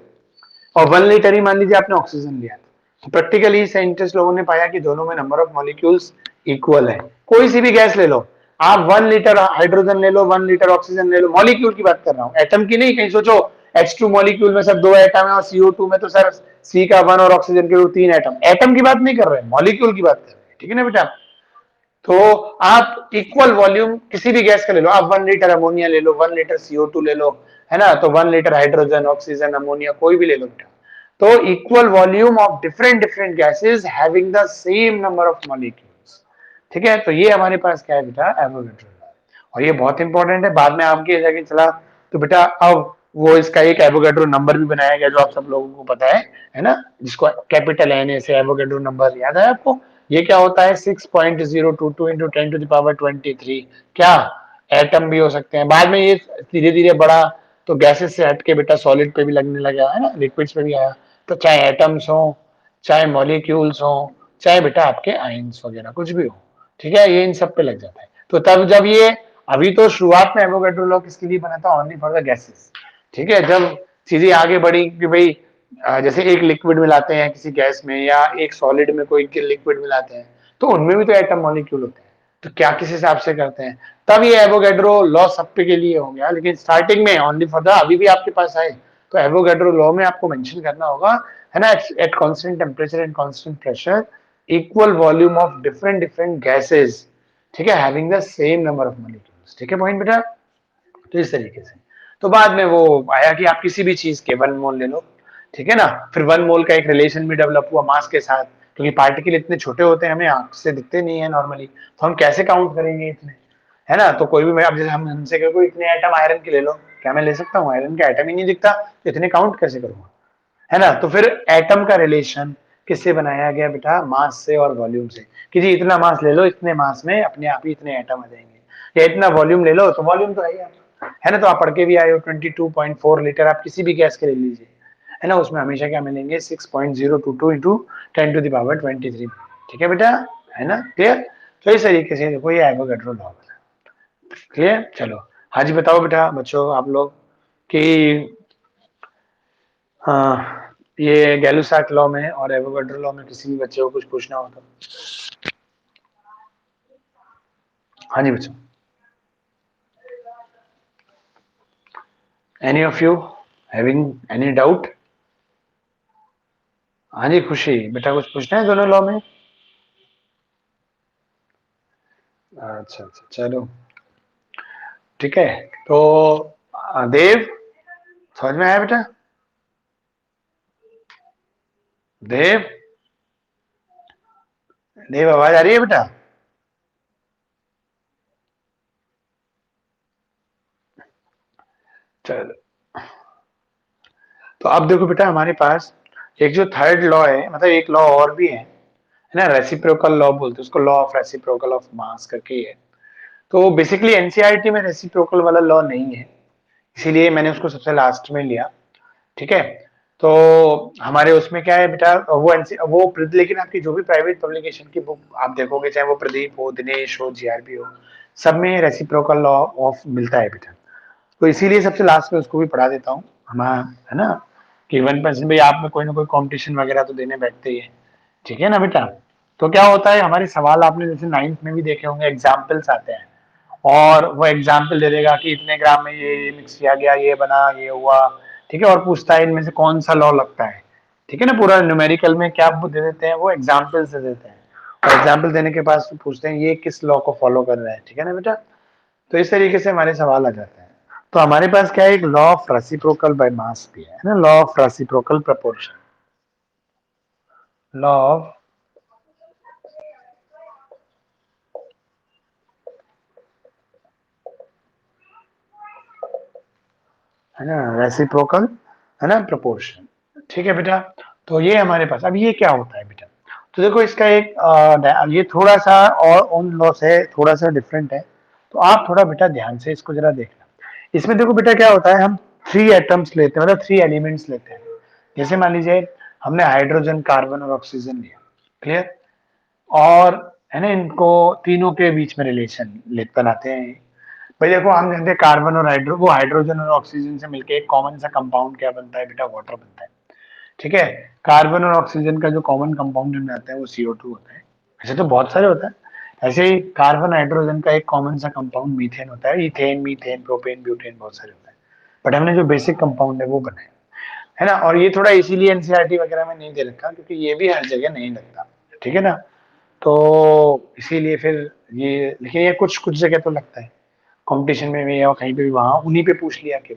[SPEAKER 1] और 1 लीटर ही मान लीजिए आपने ऑक्सीजन लिया, तो प्रैक्टिकली साइंटिस्ट लोगों ने पाया कि दोनों में नंबर ऑफ मॉलिक्यूल्स इक्वल है। कोई सी भी गैस ले लो आप, 1 लीटर हाइड्रोजन ले लो, 1 लीटर ऑक्सीजन ले लो, मॉलिक्यूल की बात कर रहा हूँ, एटम की नहीं। कहीं सोचो H2 मॉलिक्यूल में सर दो एटम है और CO2 में तो सर C का वन और ऑक्सीजन के तीन एटम। एटम की बात नहीं कर रहे, मॉलिक्यूल की बात कर रहे हैं। ठीक है ना बेटा। तो आप इक्वल वॉल्यूम किसी भी गैस का ले लो, आप 1 लीटर अमोनिया ले लो, 1 लीटर CO2 ले लो, है ना, तो 1 लीटर हाइड्रोजन, ऑक्सीजन, अमोनिया, कोई भी ले लो बेटा, तो equal volume of different different gases having the same number of molecules. ठीक है, तो ये हमारे पास क्या है बेटा, एवोगैड्रो लॉ। और ये बहुत इंपॉर्टेंट है, बाद में आपके जाके चला तो बेटा अब वो इसका एक एवोगैड्रो नंबर भी बनाया गया जो आप सब लोगों को पता है ना, जिसको कैपिटल एन से एवोगैड्रो नंबर याद है आपको। ये क्या होता है, 6.022 इंटू 10⁻23। क्या एटम भी हो सकते हैं, बाद में ये धीरे धीरे बढ़ा तो गैसेस से हट के बेटा सॉलिड पे भी लगने लगा, है ना, लिक्विड्स पे भी आया। तो चाहे एटम्स हो, चाहे मॉलिक्यूल्स हो, चाहे बेटा आपके आयंस वगैरह कुछ भी हो, ठीक है, ये इन सब पे लग जाता है। तो तब जब ये, अभी तो शुरुआत में एवोगैड्रो लॉ किसके लिए बना था, ओनली फॉर द गैसेस। ठीक है, जब चीजें आगे बढ़ी कि भाई जैसे एक लिक्विड मिलाते हैं किसी गैस में, या एक सॉलिड में कोई लिक्विड मिलाते हैं, तो उनमें भी तो एटम मॉलिक्यूल होते हैं, तो क्या किस हिसाब से करते हैं, तब ये एवोगैड्रो लॉ सब पे के लिए हो गया। लेकिन स्टार्टिंग में ओनली फॉर द, अभी भी आपके पास आए तो एवोगैड्रो लॉ में आपको मेंशन करना होगा, है ना, at constant temperature and constant pressure, equal volume of different different gases, ठीक है, having the same number of molecules. ठीक है पॉइंट बेटा। तो इस तरीके से तो बाद में वो आया कि आप किसी भी चीज के 1 मोल ले लो, ठीक है ना, फिर 1 मोल का एक रिलेशन भी डेवलप हुआ मास के साथ, क्योंकि पार्टिकल इतने छोटे होते हैं हमें आंख से दिखते नहीं है नॉर्मली, तो हम कैसे काउंट करेंगे इतने, है ना। तो कोई भी, अब जैसे हम हमसे कोई इतने एटम आयरन के ले लो, क्या मैं ले सकता हूँ, आयरन का एटम ही नहीं दिखता, तो इतने काउंट कैसे करूंगा, है ना। तो फिर एटम का रिलेशन किससे बनाया गया बेटा, मास से और वॉल्यूम से, कि जी इतना मास ले लो, इतने मास में अपने आप ही इतने एटम आ जाएंगे, या इतना वॉल्यूम ले लो, तो वॉल्यूम तो है ही आपका, है ना। तो आप पढ़ के भी आए हो 22.4 लीटर आप किसी भी गैस के ले लीजिए, है ना, उसमें हमेशा क्या मिलेंगे 6.022 इंटू 10⁻23। ठीक है बेटा, है ना, क्लियर। तो इस तरीके से देखो ये एवोगैड्रो लॉ बना, क्लियर। चलो हाँ जी बताओ बेटा बच्चों आप लोग कि ये गैलूसैक लॉ में और एवोगैड्रो लॉ में किसी भी बच्चे को कुछ पूछना हो तो। हाँ जी बच्चों, any of you having any doubt. हाँ जी खुशी बेटा कुछ पूछना है दोनों लॉ में। अच्छा अच्छा चलो ठीक है। तो देव समझ में आया बेटा? देव, देव आवाज आ रही है बेटा? चलो तो अब देखो बेटा हमारे पास एक जो थर्ड लॉ है, मतलब एक लॉ और भी है ना, रेसिप्रोकल लॉ बोलते हैं उसको, law of reciprocal of mass करके ही है। तो बेसिकली एनसीईआरटी में रेसिप्रोकल वाला लॉ नहीं है, इसीलिए मैंने उसको सबसे लास्ट में लिया। ठीक है। तो हमारे उसमें क्या है बेटा, लेकिन आपकी जो भी प्राइवेट पब्लिकेशन की बुक आप देखोगे, चाहे वो प्रदीप हो, दिनेश हो, जीआरपी हो, सब में रेसिप्रोकल लॉ ऑफ मिलता है बेटा। तो इसीलिए सबसे लास्ट में उसको भी पढ़ा देता हूँ हमारा, है ना, कि 1% भाई आप में कोई ना कोई कंपटीशन वगैरह तो देने बैठते ही है। ठीक है ना बेटा। तो क्या होता है हमारे सवाल आपने जैसे 9th में भी देखे होंगे, एग्जाम्पल्स आते हैं और वो एग्जाम्पल दे देगा कि इतने ग्राम में ये मिक्स किया गया, ये बना, ये हुआ। ठीक है, और पूछता है इनमें से कौन सा लॉ लगता है। ठीक है ना, पूरा न्यूमेरिकल में क्या दे देते हैं वो एग्जाम्पल से देते हैं, और एग्जाम्पल देने के बाद पूछते हैं ये किस लॉ को फॉलो कर रहा है। ठीक है ना बेटा। तो इस तरीके से हमारे सवाल आ जाते हैं। तो हमारे पास क्या है, एक law of reciprocal by mass भी है ना, law of reciprocal proportion, law of, है ना, रेसिप्रोकल, है ना, प्रपोर्शन। ठीक है बेटा। तो ये हमारे पास अब ये क्या होता है बेटा, तो देखो इसका एक ये थोड़ा सा और उन लॉ से थोड़ा सा डिफरेंट है। तो आप थोड़ा बेटा ध्यान से इसको जरा देखना। इसमें देखो बेटा क्या होता है, हम 3 एटम्स लेते हैं, मतलब 3 एलिमेंट्स लेते हैं। जैसे मान लीजिए हमने हाइड्रोजन, कार्बन और ऑक्सीजन लिया, क्लियर। और है ना, इनको तीनों के बीच में रिलेशन बनाते हैं। भाई देखो हम जानते हैं कार्बन और हाइड्रोजन और ऑक्सीजन से मिलके एक कॉमन सा कंपाउंड क्या बनता है बेटा, वाटर बनता है। ठीक है। कार्बन और ऑक्सीजन का जो कॉमन कंपाउंड में आता है वो CO2 होता है। ऐसे तो बहुत सारे होता है, ऐसे ही कार्बन हाइड्रोजन का एक कॉमन सा कंपाउंड मीथेन होता है, इथेन, मीथेन, प्रोपेन, ब्यूटेन, बहुत सारे होते हैं। बट हमने जो बेसिक कंपाउंड है वो बनाया है ना। और ये थोड़ा इसीलिए एनसीईआरटी वगैरह में नहीं दे रखा क्योंकि ये भी हर जगह नहीं लगता। ठीक है ना। तो इसीलिए फिर ये, लेकिन ये कुछ कुछ जगह तो लगता है, कंपटीशन में भी या कहीं पे भी, वहां उन्हीं पे पूछ लिया कि,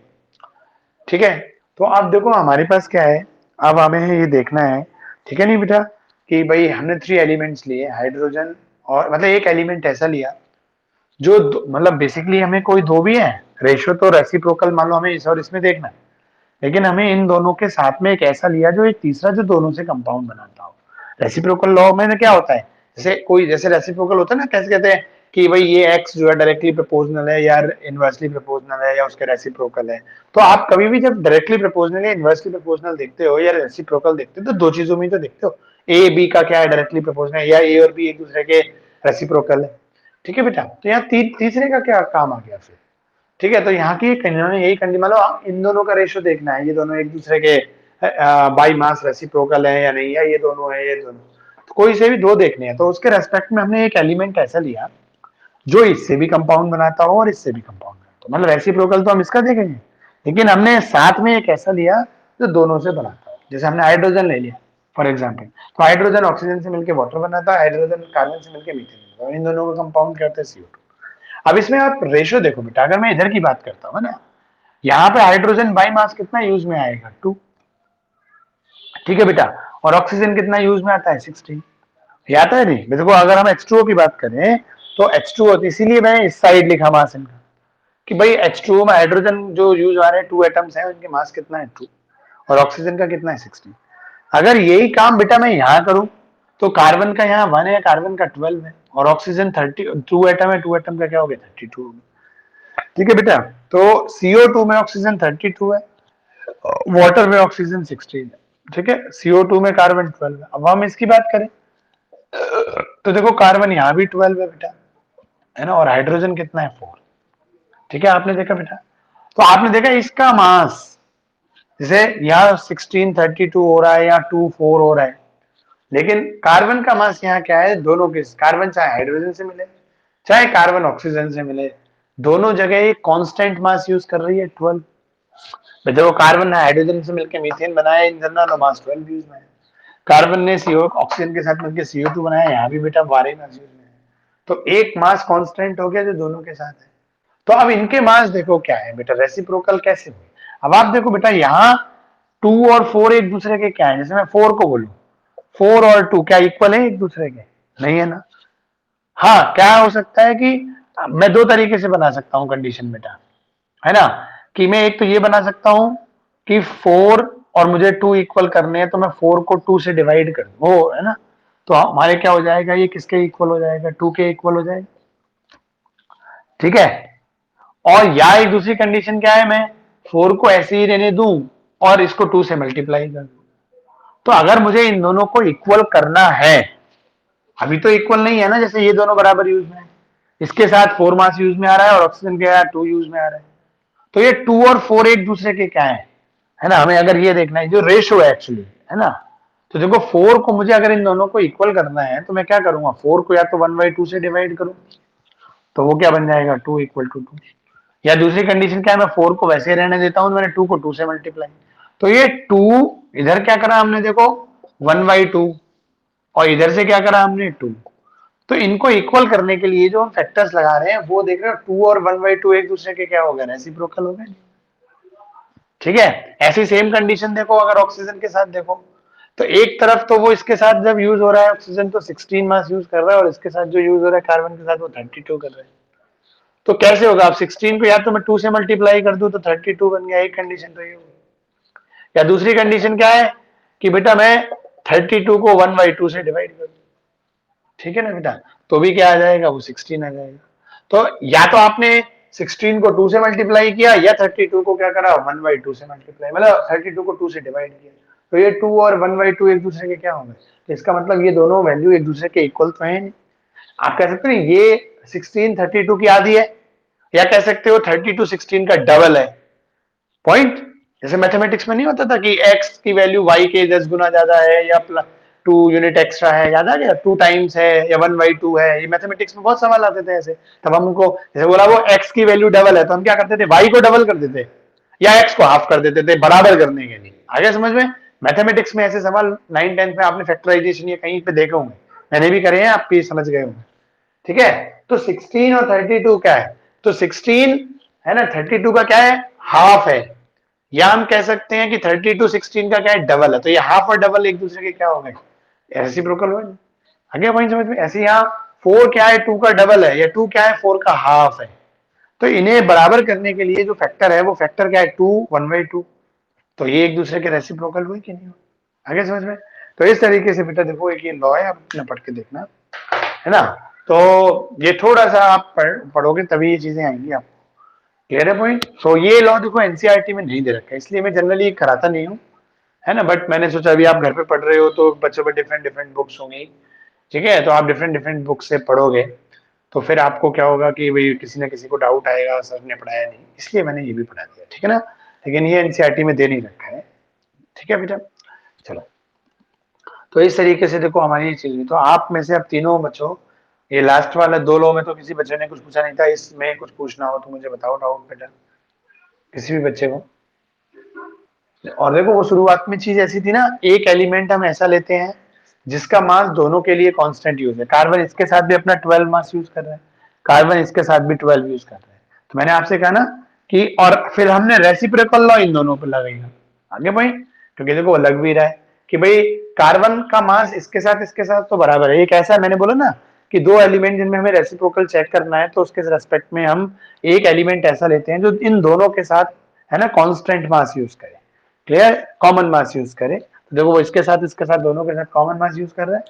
[SPEAKER 1] ठीक है। तो अब देखो हमारे पास क्या है, अब हमें ये देखना है, ठीक है नहीं बेटा, कि भाई हमने 3 एलिमेंट्स लिए हाइड्रोजन, और मतलब एक एलिमेंट ऐसा लिया जो मतलब बेसिकली हमें कोई दो भी है, रेशियो तो रेसिप्रोकल मान लो हमें इस और इसमें देखना है, लेकिन हमें इन दोनों के साथ में एक ऐसा लिया जो एक तीसरा जो दोनों से कंपाउंड बनाता हो। रेसिप्रोकल लॉ में क्या होता है, जैसे कोई जैसे रेसिप्रोकल होता है ना, कैसे कहते हैं कि भाई ये एक्स जो है डायरेक्टली प्रोपोर्शनल है या इनवर्सली प्रोपोर्शनल है या उसके रेसिप्रोकल है। तो आप कभी भी जब डायरेक्टली प्रोपोर्शनल या इनवर्सली प्रोपोर्शनल देखते हो या रेसिप्रोकल देखते हो तो दो चीजों में ही तो देखते हो, ए बी का क्या है डायरेक्टली प्रोपोर्शनल है, या ए और बी एक दूसरे के रेसिप्रोकल है। ठीक है बेटा। तो यहाँ तीसरे का क्या काम आ गया फिर। ठीक है। तो यहाँ की इन्होंने यही कंडीशन, मतलब इन दोनों का रेशियो देखना है, ये दोनों एक दूसरे के बाई मास रेसिप्रोकल है या नहीं, या ये दोनों है, ये दोनों, तो कोई से भी दो देखने हैं। तो उसके रेस्पेक्ट में हमने एक एलिमेंट ऐसा लिया जो इससे भी कंपाउंड बनाता हो और इससे भी कंपाउंड बनाता हो, मतलब रेसिप्रोकल तो हम इसका देखेंगे, लेकिन हमने साथ में एक ऐसा लिया जो दोनों से बनाता हो। जैसे हमने हाइड्रोजन ले लिया फॉर एग्जाम्पल, तो हाइड्रोजन ऑक्सीजन से मिलकर वाटर बनाता है, हाइड्रोजन कार्बन से मिलकर मीथेन बनाता है, इन दोनों का कंपाउंड क्या होता है, CO2। अब इसमें आप रेशियो देखो बेटा, अगर मैं इधर की बात करता हूँ ना, यहाँ पे हाइड्रोजन बाई मास कितना यूज में आएगा, 2। ठीक है बेटा। और ऑक्सीजन कितना यूज में आता है, 16। ये आता है नहीं। देखो अगर हम H2O की बात करें तो H2O, इसीलिए मैं इस साइड लिखा मास इनका, कि भाई H2O में हाइड्रोजन जो यूज आ रहे हैं 2 एटम्स हैं, उनके मास कितना है, 2, और ऑक्सीजन का कितना है, 16। अगर यही काम बेटा मैं यहाँ करूं तो कार्बन का यहाँ 1 है, कार्बन का 12 है, और ऑक्सीजन 30, 2 एटम है, 2 एटम का क्या हो गया, 32 हो गया। ठीक है बेटा। तो CO2 में ऑक्सीजन 32 है, वाटर में ऑक्सीजन 16 है। ठीक है, CO2 में कार्बन 12 है। अब हम इसकी बात करें तो देखो कार्बन यहाँ भी 12 है बेटा, है ना, और हाइड्रोजन कितना है 4। ठीक है, आपने देखा बेटा। तो आपने देखा इसका मास, जैसे यहाँ 1632 हो रहा है या 24 हो रहा है, लेकिन कार्बन का मास यहाँ क्या है, दोनों के, कार्बन चाहे हाइड्रोजन से मिले चाहे कार्बन ऑक्सीजन से मिले, दोनों जगह एक कांस्टेंट मास यूज कर रही है 12। देखो कार्बन ने हाइड्रोजन से मिलकर मीथेन बनाया, इन जनरल मास 12 यूज में है। कार्बन ने सीओ ऑक्सीजन के साथ मिलकर CO2 बनाया, यहाँ भी बेटा 12 मास यूज में है। तो एक मास कांस्टेंट हो गया जो दोनों के साथ है। तो अब इनके मास देखो क्या है बेटा, रेसिप्रोकल कैसे हुए। अब आप देखो बेटा, यहाँ 2 और 4 एक दूसरे के क्या है, जैसे मैं 4 को बोलूं 4 और 2 क्या इक्वल है एक दूसरे के, नहीं है ना। हाँ, क्या हो सकता है कि मैं दो तरीके से बना सकता हूं कंडीशन बेटा, है ना, कि मैं एक तो ये बना सकता हूं कि 4 और मुझे 2 इक्वल करने हैं, तो मैं 4 को 2 से डिवाइड कर दूं, वो है ना, तो हमारे क्या हो जाएगा, ये किसके इक्वल हो जाएगा, 2 के इक्वल हो जाएगा। ठीक है, और या एक दूसरी कंडीशन क्या है, मैं 4 को ऐसे ही रहने दूं और इसको 2 से मल्टीप्लाई कर दूं। तो अगर मुझे इन दोनों को इक्वल करना है, अभी तो इक्वल नहीं है ना, जैसे ये दोनों बराबर यूज में है, इसके साथ 4 मास यूज में आ रहा है और ऑक्सीजन के साथ 2 यूज में आ रहा है, तो ये 2 और 4 एक दूसरे के क्या है ना, हमें अगर ये देखना है जो रेशो है एक्चुअली, है ना। तो देखो 4 को मुझे अगर इन दोनों को इक्वल करना है तो मैं क्या करूंगा, 4 को या तो 1/2 से डिवाइड करूं, तो वो क्या बन जाएगा 2 इक्वल टू 2। या दूसरी कंडीशन क्या है, मैं 4 को वैसे रहने देता हूं, मैंने 2 को 2 से मल्टीप्लाई, तो ये 2 इधर क्या करा हमने देखो 1/2, और इधर से क्या करा हमने 2। तो इनको इक्वल करने के लिए जो हम फैक्टर्स लगा रहे हैं वो देख रहे हो, 2 और 1/2 एक दूसरे के क्या हो गए, रेसिप्रोकल हो गए। ठीक है, ऐसी सेम कंडीशन देखो अगर ऑक्सीजन के साथ देखो, तो एक तरफ तो वो इसके साथ जब यूज हो रहा है ऑक्सीजन तो 16 मास यूज कर रहा है, और इसके साथ जो यूज हो रहा है कार्बन के साथ वो 32 कर रहा है। तो कैसे होगा, आप 16 को या तो मैं 2 से मल्टीप्लाई कर दूं तो 32 बन गया, एक कंडीशन तो ये होगी। या दूसरी कंडीशन क्या है कि बेटा मैं 32 को 1/2 से डिवाइड कर दूं, ठीक है ना बेटा, तो भी क्या आ जाएगा, वो 16 आ जाएगा। तो या तो आपने 16 को 2 से मल्टीप्लाई किया, या 32 को क्या करा 1/2 से मल्टीप्लाई, मतलब 32 को 2 से डिवाइड किया, तो ये 2 और 1/2 एक दूसरे के क्या होंगे, तो इसका मतलब ये दोनों वैल्यू एक दूसरे के इक्वल तो है नहीं। आप कह सकते हैं ये 16 32 की आधी है, या कह सकते हो 32 16 का डबल है। पॉइंट, जैसे मैथमेटिक्स में नहीं होता था कि x की वैल्यू y के 10 गुना ज्यादा है, या 2 यूनिट एक्स्ट्रा है, याद आ गया, 2 टाइम्स है या 1/2 है, ये मैथमेटिक्स में बहुत सवाल आते थे ऐसे। तब हम उनको जैसे बोला वो x की वैल्यू डबल है, तो हम क्या करते थे, y को डबल कर देते या x को हाफ कर देते थे बराबर करने के लिए। आगे समझ में, मैथमेटिक्स में ऐसे सवाल 9 10 में आपने फैक्टराइजेशन या कहीं पे देखे होंगे, मैंने भी करे हैं, आप भी समझ गए होंगे। ठीक है, तो 16 और 32 क्या है, तो 16 है ना, 32 का क्या है, हाफ है, या हम कह सकते हैं कि 32 16 का क्या है, डबल है। तो ये हाफ और डबल एक दूसरे के क्या हो गए, रेसिप्रोकल हो गए। आगे पॉइंट समझ में, ऐसे यहाँ 4 क्या है 2 का डबल है, या 2 क्या है 4 का हाफ है, तो इन्हें बराबर करने के लिए जो फैक्टर है वो फैक्टर क्या है 2 1/2, तो ये एक दूसरे के रेसिप्रोकल हुए कि नहीं हुए। आगे समझ में, तो इस तरीके से बेटा देखो एक ये लॉ है, आप अपने पढ़ के देखना, है ना। तो ये थोड़ा सा आप पढ़ोगे तभी ये चीजें आएंगी आपको, क्लियर है पॉइंट। सो ये लॉ देखो एनसीईआरटी में नहीं दे रखा है, इसलिए मैं जनरली कराता नहीं हूँ, है ना, बट मैंने सोचा अभी आप घर पे पढ़ रहे हो तो बच्चों पे डिफरेंट डिफरेंट बुक्स होंगी, ठीक है, तो आप डिफरेंट डिफरेंट बुक से पढ़ोगे तो फिर आपको क्या होगा कि भाई किसी ना किसी को डाउट आएगा, सर ने पढ़ाया नहीं, इसलिए मैंने ये भी पढ़ा दिया, ठीक है ना, लेकिन ये एनसीईआरटी में दे नहीं रखा है। ठीक है बेटा, चलो, तो इस तरीके से देखो हमारी ये चीज, तो आप में से अब तीनों बच्चों, ये लास्ट वाला 2 लो में तो किसी बच्चे ने कुछ पूछा नहीं था, इसमें कुछ पूछना हो तो मुझे बताओ डाउट बेटा, किसी भी बच्चे को। और देखो वो शुरुआत में चीज ऐसी थी ना, एक एलिमेंट हम ऐसा लेते हैं जिसका मास दोनों के लिए कांस्टेंट यूज है, कार्बन इसके साथ भी अपना 12 मास यूज कर रहा है, कार्बन इसके साथ भी 12 यूज कर रहा है, तो मैंने आपसे कहा ना कि, और फिर हमने रेसिप्रोकल लॉ इन दोनों पर लगाई, आगे भाई, क्योंकि देखो लग भी रहा है कि भाई कार्बन का मास इसके साथ तो बराबर है, एक ऐसा है मैंने बोला ना कि दो एलिमेंट जिनमें हमें रेसिप्रोकल चेक करना है तो उसके रेस्पेक्ट में हम एक एलिमेंट ऐसा लेते हैं जो इन दोनों के साथ, है ना, कांस्टेंट मास यूज करे, क्लियर, कॉमन मास यूज करे, तो देखो वो इसके साथ दोनों के साथ कॉमन मास यूज कर रहा है,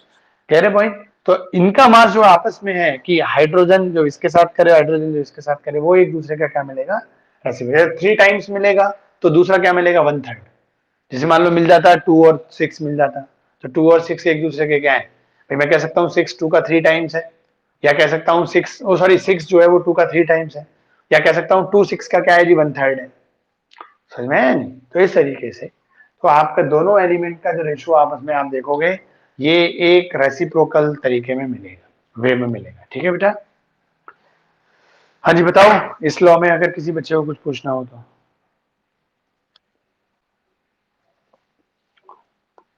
[SPEAKER 1] क्लियर है पॉइंट। तो इनका मास जो आपस में है कि हाइड्रोजन जो इसके साथ करे, हाइड्रोजन जो इसके साथ करे, वो एक दूसरे का क्या मिलेगा, रेसिप्रोकल 3 टाइम्स मिलेगा। तो दूसरा क्या मिलेगा, 1/3। जैसे मान लो मिल जाता 2 और 6 मिल जाता, तो 2 और 6 एक दूसरे के क्या है भाई, मैं कह सकता हूँ 6 2 का 3 टाइम्स है, या कह सकता हूँ 6 ओ सॉरी 6 जो है वो 2 का 3 टाइम्स है, या कह सकता हूँ 2 6 का क्या है जी, 1/3 है। समझ में आया नहीं? तो इस तरीके से तो आपका दोनों एलिमेंट का जो रेशियो आपस में आप देखोगे, ये एक रेसिप्रोकल तरीके में मिलेगा, वे में मिलेगा। ठीक है बेटा? हाँ जी बताओ, इस लॉ में अगर किसी बच्चे को कुछ पूछना हो तो।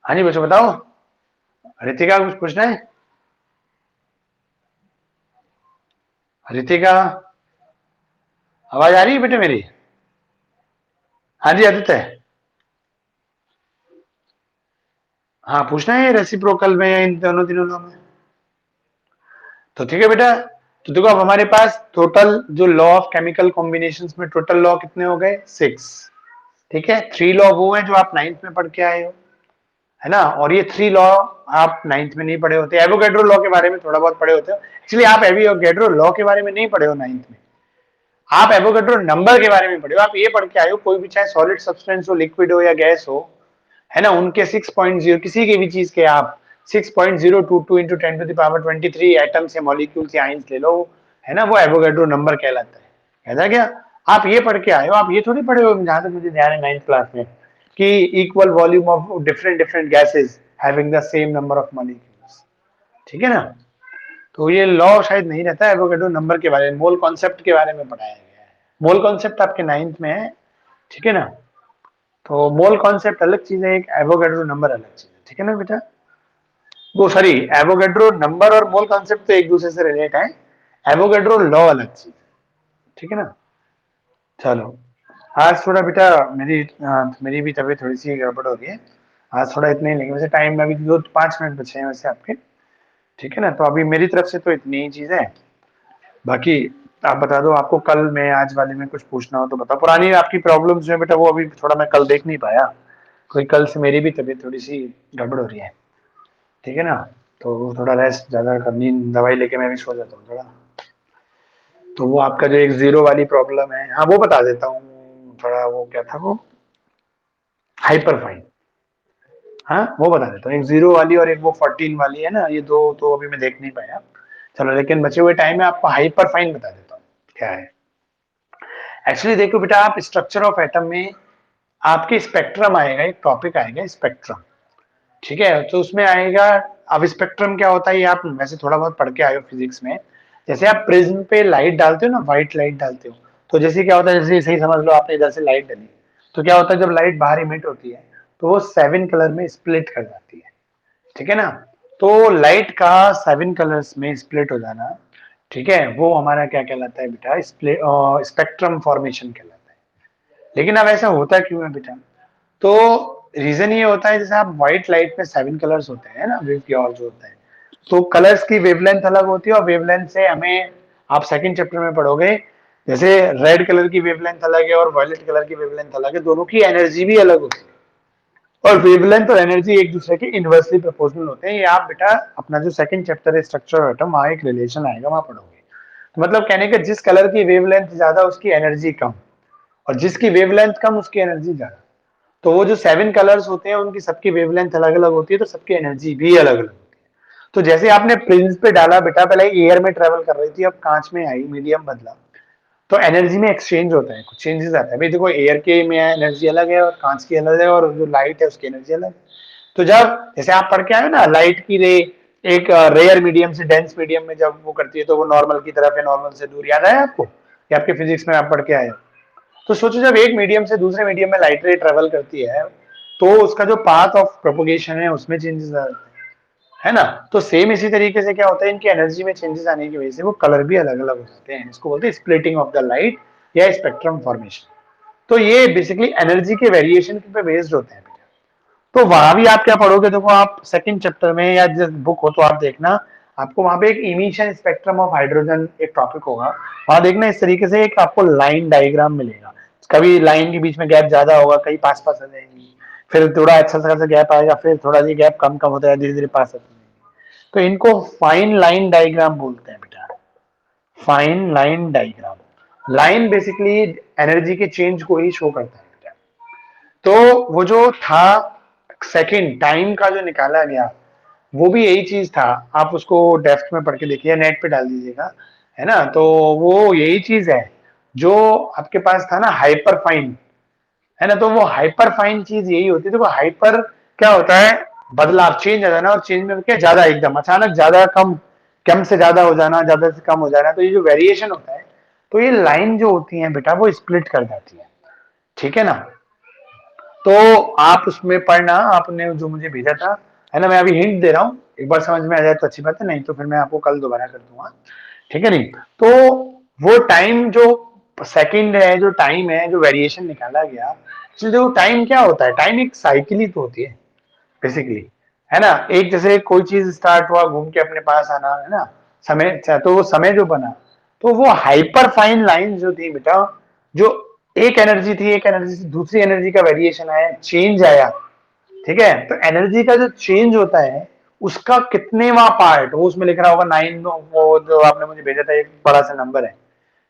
[SPEAKER 1] हाँ जी बच्चों बताओ, रितिका कुछ पूछना है? रितिका, आवाज आ रही है बेटे मेरी? हाँ जी आदित्य, हाँ पूछना है रेसिप्रोकल में या इन दोनों तीनों लॉ में? तो ठीक है बेटा, तो देखो अब हमारे पास टोटल जो लॉ ऑफ केमिकल कॉम्बिनेशंस में टोटल लॉ कितने हो गए, 6। ठीक है, 3 लॉ वो है जो आप 9th में पढ़ के आए हो, है ना, और ये 3 लॉ आप 9th में नहीं पढ़े होते। एवोगैड्रो लॉ के बारे में थोड़ा बहुत पढ़े होते हो, एक्चुअली आप एवोगैड्रो लॉ के बारे में नहीं पढ़े हो 9th में, आप एवोगैड्रो नंबर के बारे में पढ़े हो। आप ये पढ़ के आए हो कोई भी चाहे सॉलिड सब्सटेंस हो, लिक्विड हो या गैस हो, है ना, उनके 6.0 किसी की भी चीज के आप 6.022 इंटू 10⁻23 एटम्स या मॉलिक्यूल्स या आइंस ले लो, है ना, वो एवोगैड्रो नंबर कहलाता है। कहता क्या, आप ये पढ़ के आए हो, आप ये थोड़ी पढ़े हो जहां तक मुझे ध्यान है 9th क्लास में कि equal volume of different different gases having the same number of molecules. ठीक है ना, तो ये लॉ शायद नहीं रहता है, एवोगैड्रो नंबर के बारे में, मोल कॉन्सेप्ट के बारे में पढ़ाया गया है। मोल कॉन्सेप्ट आपके 9th में है। ठीक है ना, तो मोल कॉन्सेप्ट अलग चीज है, एक एवोगैड्रो नंबर अलग चीज है। ठीक है ना बेटा, वो सॉरी, एवोगैड्रो नंबर और मोल कॉन्सेप्ट तो एक दूसरे से रिलेट है, एवोगैड्रो लॉ अलग चीज। ठीक है ना, चलो, आज थोड़ा बेटा मेरी भी तबीयत थोड़ी सी गड़बड़ हो रही है, आज थोड़ा इतने ही लेंगे, वैसे टाइम में अभी 2 5 मिनट बचे हैं वैसे आपके। ठीक है ना, तो अभी मेरी तरफ से तो इतनी ही चीज है, बाकी आप बता दो, आपको कल में आज वाले में कुछ पूछना हो तो बताओ। पुरानी आपकी प्रॉब्लम्स जो है बेटा वो अभी थोड़ा मैं कल देख नहीं पाया, कोई कल से मेरी भी तबीयत थोड़ी सी गड़बड़ हो रही है। ठीक है ना, तो थोड़ा रेस्ट ज्यादा करनी, दवाई लेके मैं भी सो जाता हूँ थोड़ा। तो वो आपका जो एक जीरो वाली प्रॉब्लम है, हाँ वो बता देता हूँ थोड़ा, वो क्या था वो, हाइपर फाइन। हाँ वो बता देता हूँ, एक जीरो वाली और एक वो 14 वाली है ना, ये दो तो अभी मैं देख नहीं पाया। चलो, लेकिन बचे हुए टाइम में आपको हाइपर फाइन बता देता हूँ क्या है। एक्चुअली देखो बेटा, आप स्ट्रक्चर ऑफ एटम में आपके स्पेक्ट्रम आएगा, एक टॉपिक आएगा स्पेक्ट्रम। ठीक है, तो उसमें आएगा, अब स्पेक्ट्रम क्या होता है ये आप वैसे थोड़ा बहुत पढ़ के आए हो फिजिक्स में। जैसे आप प्रिज्म पे लाइट डालते हो ना, व्हाइट लाइट डालते हो, तो जैसे क्या होता है, जैसे सही समझ लो आपने इधर से लाइट डाली, तो क्या होता है जब लाइट बाहर इमिट होती है तो वो 7 कलर में स्प्लिट कर जाती है। ठीक है ना, तो लाइट का 7 कलर्स में स्प्लिट हो जाना, ठीक है, वो हमारा क्या कहलाता है बेटा, स्पेक्ट्रम फॉर्मेशन कहलाता है। लेकिन अब ऐसा होता क्यों है बेटा, तो रीजन ये होता है, जैसे आप व्हाइट लाइट में 7 कलर्स होते हैं ना, वेव प्योर जो होता है, तो कलर्स की वेवलेंथ अलग होती है, और वेवलेंथ से हमें, आप सेकंड चैप्टर में पढ़ोगे, जैसे रेड कलर की वेवलेंथ अलग है और वायलेट कलर की वेवलेंथ अलग है, दोनों की एनर्जी भी अलग होती है, और वेवलेंथ और एनर्जी एक दूसरे के इनवर्सली प्रोपोर्शनल होते हैं। ये आप बेटा अपना जो सेकंड चैप्टर है स्ट्रक्चर ऑफ एटम, वहां एक रिलेशन आएगा, वहां पढ़ोगे। तो मतलब कहने का, जिस कलर की वेवलेंथ ज्यादा उसकी एनर्जी कम, और जिसकी वेवलेंथ कम उसकी एनर्जी ज्यादा। तो वो जो 7 कलर्स होते हैं उनकी सबकी वेवलेंथ अलग अलग होती है, तो सबकी एनर्जी भी अलग अलग होती है। तो जैसे आपने प्रिंस पे डाला बेटा, पहले एयर में ट्रेवल कर रही थी, अब कांच में आई, मीडियम बदला, तो एनर्जी में एक्सचेंज होता है, कुछ चेंजेस आता है भाई। देखो एयर के में एनर्जी अलग है और कांच की अलग है, और जो लाइट है उसकी एनर्जी अलग है। तो जब जैसे आप पढ़ के आए हो ना, लाइट की रे एक रेयर मीडियम से डेंस मीडियम में जब वो करती है तो वो नॉर्मल की तरफ है, नॉर्मल से दूर, याद है आपको, ये आपके फिजिक्स में आप पढ़ के आए हो। तो सोचो जब एक मीडियम से दूसरे मीडियम में लाइट रे ट्रेवल करती है, तो उसका जो पाथ ऑफ प्रोपोगेशन है उसमें चेंजेस आते हैं, है ना। तो सेम इसी तरीके से क्या होता है, इनकी एनर्जी में चेंजेस आने की वजह से वो कलर भी अलग अलग हो जाते हैं, इसको बोलते हैं स्प्लिटिंग ऑफ द लाइट या स्पेक्ट्रम फॉर्मेशन। तो ये बेसिकली एनर्जी के वेरिएशन पे बेस्ड होते हैं। तो वहां भी आप क्या पढ़ोगे, देखो आप सेकंड चैप्टर में या जिस बुक हो तो आप देखना, आपको वहां पे एक इमिशन स्पेक्ट्रम ऑफ हाइड्रोजन एक टॉपिक होगा, वहां देखना इस तरीके से एक आपको लाइन डायग्राम मिलेगा। कभी लाइन के बीच में गैप ज्यादा होगा, कहीं पास पास आ जाएंगी, फिर थोड़ा अच्छा खासा गैप आएगा, फिर थोड़ा सा गैप कम कम होता है, धीरे धीरे पास आती है। तो इनको फाइन लाइन डायग्राम बोलते हैं बेटा, fine line diagram. Line basically energy के चेंज को ही शो करता है बेटा। तो वो जो था सेकंड टाइम का जो निकाला गया, वो भी यही चीज था। आप उसको डेप्थ में पढ़ के देखिए, नेट पे डाल दीजिएगा, है ना। तो वो यही चीज है जो आपके पास था ना, हाइपर फाइन, है ना। तो वो हाइपर फाइन चीज यही होती है। तो वो हाइपर क्या होता है, बदलाव, चेंज आ जाना, और चेंज में क्या, ज्यादा, एकदम अचानक ज्यादा, कम, कम से ज्यादा हो जाना, ज्यादा से कम हो जाना। तो ये जो वेरिएशन होता है, तो ये लाइन जो होती है बेटा, वो स्प्लिट कर जाती है, ठीक है ना। तो आप उसमें पढ़ना, आपने जो मुझे भेजा था, है ना। मैं अभी हिंट दे रहा हूँ, एक बार समझ में आ जाए तो अच्छी बात है, नहीं तो फिर मैं आपको कल दोबारा कर दूंगा, ठीक है नहीं। तो वो टाइम जो सेकंड है, जो टाइम है, जो वेरिएशन निकाला गया, जो टाइम क्या होता है, टाइम एक साइकिल ही तो होती है बेसिकली, है ना। एक जैसे कोई चीज स्टार्ट हुआ, घूम के अपने पास आना, है ना, समय, तो वो समय जो बना, तो वो हाइपर फाइन लाइन जो थी बेटा, जो एक एनर्जी थी, एक एनर्जी से दूसरी एनर्जी का वेरिएशन आया, चेंज आया, ठीक है। तो एनर्जी का जो चेंज होता है, उसका कितनेवा पार्ट, वो उसमें लिख रहा होगा 9, वो जो आपने मुझे भेजा था, एक बड़ा सा नंबर है,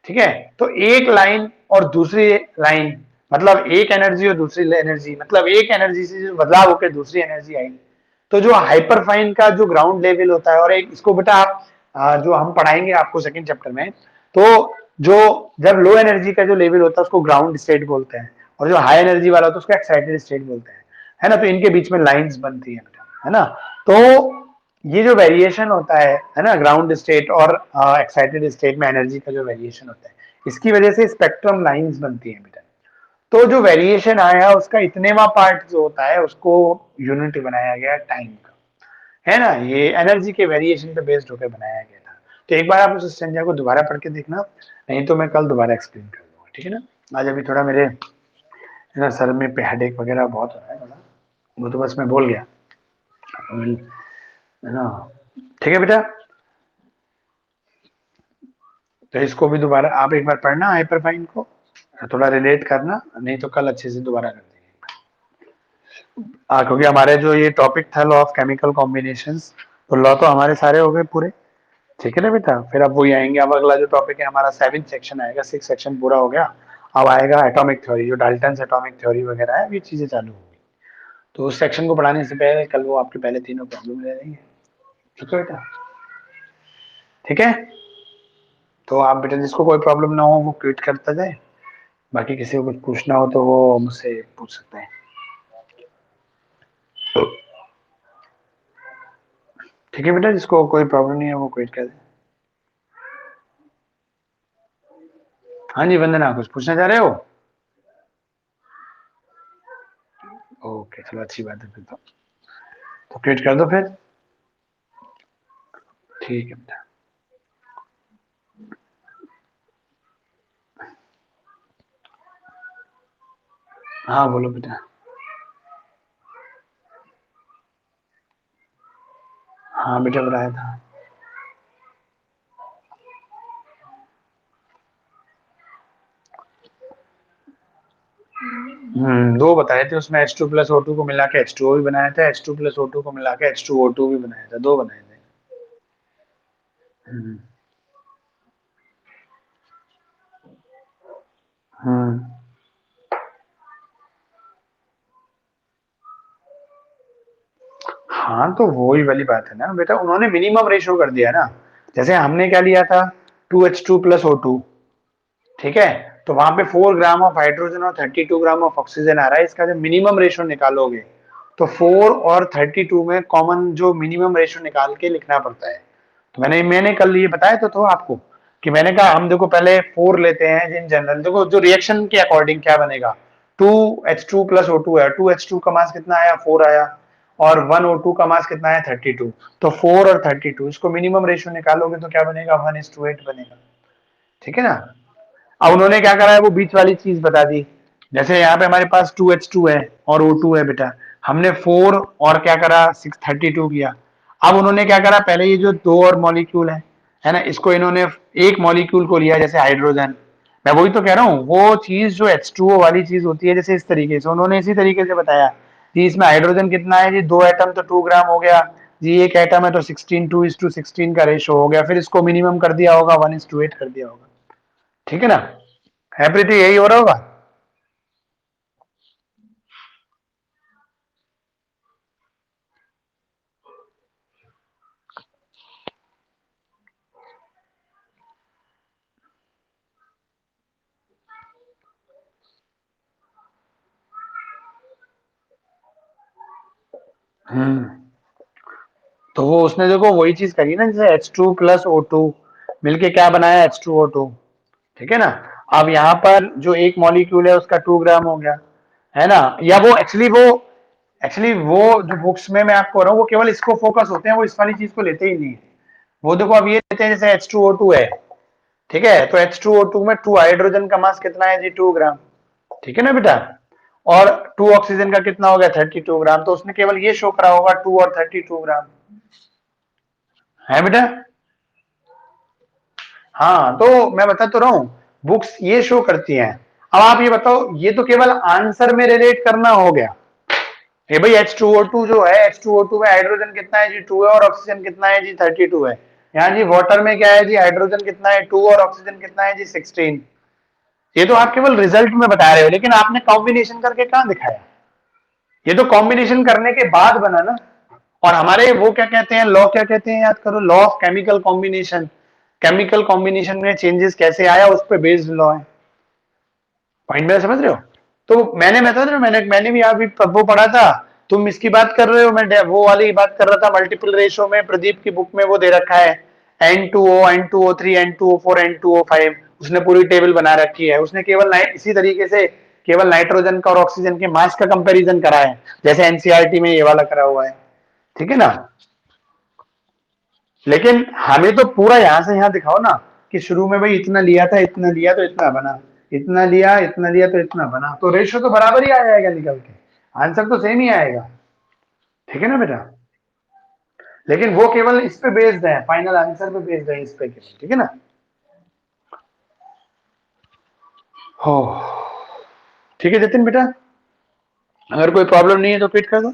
[SPEAKER 1] ठीक है। तो एक लाइन और दूसरी लाइन, मतलब एक एनर्जी और दूसरी एनर्जी, मतलब एक एनर्जी से जो बदलाव होकर दूसरी एनर्जी आई, तो जो हाइपरफाइन का जो ग्राउंड लेवल होता है, और एक इसको बेटा आप जो हम पढ़ाएंगे आपको सेकंड चैप्टर में, तो जो जब लो एनर्जी का जो लेवल होता है, उसको ग्राउंड स्टेट बोलते हैं, और जो हाई एनर्जी वाला होता है, उसको एक्साइटेड स्टेट बोलते हैं, है ना। तो इनके बीच में लाइंस बनती है बेटा, है ना। तो ये जो वेरिएशन होता है ना, ग्राउंड स्टेट और एक्साइटेड स्टेट में एनर्जी का जो वेरिएशन होता है, इसकी वजह से स्पेक्ट्रम लाइंस बनती है बेटा। तो जो वेरिएशन आया, उसका इतनेवा पार्ट जो होता है, उसको यूनिट बनाया गया टाइम का, है ना। ये एनर्जी के वेरिएशन पे बेस्ड होकर बनाया गया था। तो एक बार आप उस संज्ञा को दोबारा पढ़ के देखना, नहीं तो मैं कल दोबारा एक्सप्लेन कर दूंगा, ठीक है ना। आज अभी थोड़ा मेरे, है ना, सर में पे हेडेक वगैरह बहुत हो रहा है थोड़ा, वो तो बस मैं बोल गया, है ना। ठीक है बेटा, तो इसको भी दोबारा आप एक बार पढ़ना, हाइपरफाइन को थोड़ा रिलेट करना, नहीं तो कल अच्छे से दोबारा कर देंगे। क्योंकि हमारे जो ये टॉपिक था लॉ ऑफ केमिकल कॉम्बिनेशंस, तो लॉ तो हमारे सारे हो गए पूरे, ठीक है ना बेटा। फिर अब वही आएंगे, अब अगला जो टॉपिक है हमारा 7th सेक्शन आएगा, 6 सेक्शन पूरा हो गया। अब आएगा एटॉमिक थ्योरी, जो डाल्टन एटॉमिक थ्योरी वगैरह है, ये चीजें चालू होंगी। तो उस सेक्शन को पढ़ाने से पहले कल वो आपके पहले तीनों प्रॉब्लम ले लेंगे, ठीक है बेटा, ठीक है। तो आप बेटा जिसको कोई प्रॉब्लम ना हो वो क्विट करता जाए, बाकी किसी को कुछ पूछना हो तो वो मुझसे पूछ सकते हैं, ठीक है बेटा। जिसको कोई प्रॉब्लम नहीं है वो क्विट कर दे। हाँ जी वंदना, कुछ पूछना चाह रहे हो? ओके चलो, अच्छी बात है फिर तो क्विट कर दो फिर, ठीक है बेटा। हाँ बोलो बेटा। हाँ बेटा बताया था। दो बताए थे उसमें, H2 + O2 को मिला के H2O भी बनाया था, H2 + O2 को मिला के H2O2 भी बनाया था, दो बनाए थे। हम्म हम्म हाँ तो वही वाली बात है ना बेटा, उन्होंने मिनिमम रेशियो कर दिया ना। जैसे हमने क्या लिया था, 2H2 + O2, ठीक है। तो वहां पे 4 ग्राम ऑफ हाइड्रोजन और 32 ग्राम ऑफ ऑक्सीजन आ रहा है। इसका जब मिनिमम रेशियो निकालोगे, तो 4 और 32 में कॉमन जो मिनिमम रेशियो निकाल के लिखना पड़ता है। तो मैंने कल ये बताया तो आपको, कि मैंने कहा हम देखो पहले 4 लेते हैं इन जनरल, देखो जो रिएक्शन के अकॉर्डिंग क्या बनेगा, 2H2 + O2 है, 2H2 का मास कितना आया, 4 आया, और 1O2 का मास कितना है, 32। तो 4 और 32 इसको मिनिमम रेशियो निकालोगे तो क्या बनेगा, 1:8 बनेगा, ठीक है ना। अब उन्होंने क्या करा है, वो बीच वाली चीज बता दी। जैसे यहाँ पे हमारे पास 2H2 है और O2 है बेटा, हमने 4 और क्या करा, 632 किया। अब उन्होंने क्या करा, पहले ये जो दो और मॉलिक्यूल है ना, इसको इन्होंने एक मॉलिक्यूल को लिया, जैसे हाइड्रोजन। मैं वही तो कह रहा हूँ, वो चीज जो H2O वाली चीज होती है, जैसे इस तरीके से उन्होंने इसी तरीके से बताया कि इसमें हाइड्रोजन कितना है जी, 2 एटम तो 2 ग्राम हो गया, जी एक एटम है तो 16:2:16 का रेशो हो गया, फिर इसको मिनिमम कर दिया होगा 1:8 कर दिया होगा। ठीक है ना, है प्रीति, यही हो रहा होगा। तो वो उसने देखो वही चीज करी ना, जैसे H2 + O2 मिलके क्या बनाया, H2O2। ठीक है ना। अब यहाँ पर जो एक मॉलिक्यूल है उसका 2 ग्राम हो गया, है ना। या वो एक्चुअली वो जो बुक्स में मैं आपको रहा हूँ वो केवल इसको फोकस होते हैं, वो इस वाली चीज को लेते ही नहीं है। वो देखो अब ये लेते हैं जैसे H2O2 है, ठीक है, तो H2O2 में 2 हाइड्रोजन का मास कितना है जी, 2 ग्राम। ठीक है ना बेटा। और 2 ऑक्सीजन का कितना हो गया, 32 ग्राम। तो उसने केवल ये शो करा होगा 2 और 32 ग्राम, है बेटा। हाँ तो मैं बता तो रहा हूँ, बुक्स ये शो करती हैं। अब आप ये बताओ, ये तो केवल आंसर में रिलेट करना हो गया। ये भाई H2O2 जो है, H2O2 में हाइड्रोजन कितना है जी, 2 है, और ऑक्सीजन कितना है जी, 32 है। यहाँ जी वाटर में क्या है जी, हाइड्रोजन कितना है, 2, और ऑक्सीजन कितना है जी, 16। ये तो आप केवल रिजल्ट में बता रहे हो, लेकिन आपने कॉम्बिनेशन करके कहाँ दिखाया। ये तो कॉम्बिनेशन करने के बाद बना ना। और हमारे वो क्या कहते हैं, लॉ क्या कहते हैं, याद करो, law of chemical combination. Chemical combination में चेंजेस कैसे आया, उस पर बेस्ड लॉ है। पॉइंट मेरा समझ रहे हो। तो मैंने बता रहा हूं, मैंने भी अभी वो पढ़ा था। तुम इसकी बात कर रहे हो, मैं वो वाली बात कर रहा था, मल्टीपल रेशो में प्रदीप की बुक में वो दे रखा है, N2O, N2O3, N2O4, N2O5। उसने पूरी टेबल बना रखी है, उसने केवल इसी तरीके से केवल नाइट्रोजन का और ऑक्सीजन के मास का कंपैरिजन करा है, जैसे एनसीईआरटी में ये वाला करा हुआ है। ठीक है ना। लेकिन हमें तो पूरा यहां से यहां दिखाओ ना, कि शुरू में भाई इतना लिया था, इतना लिया तो इतना बना, इतना लिया तो इतना बना, तो रेशो तो बराबर ही आ जाएगा निकल के, आंसर तो सेम ही आएगा। ठीक है ना बेटा। लेकिन वो केवल इस पे बेस्ड है, फाइनल आंसर पे बेस्ड है इस पे केवल। ठीक है ना। हो, ठीक है जतिन बेटा, अगर कोई प्रॉब्लम नहीं है तो क्विट कर दो।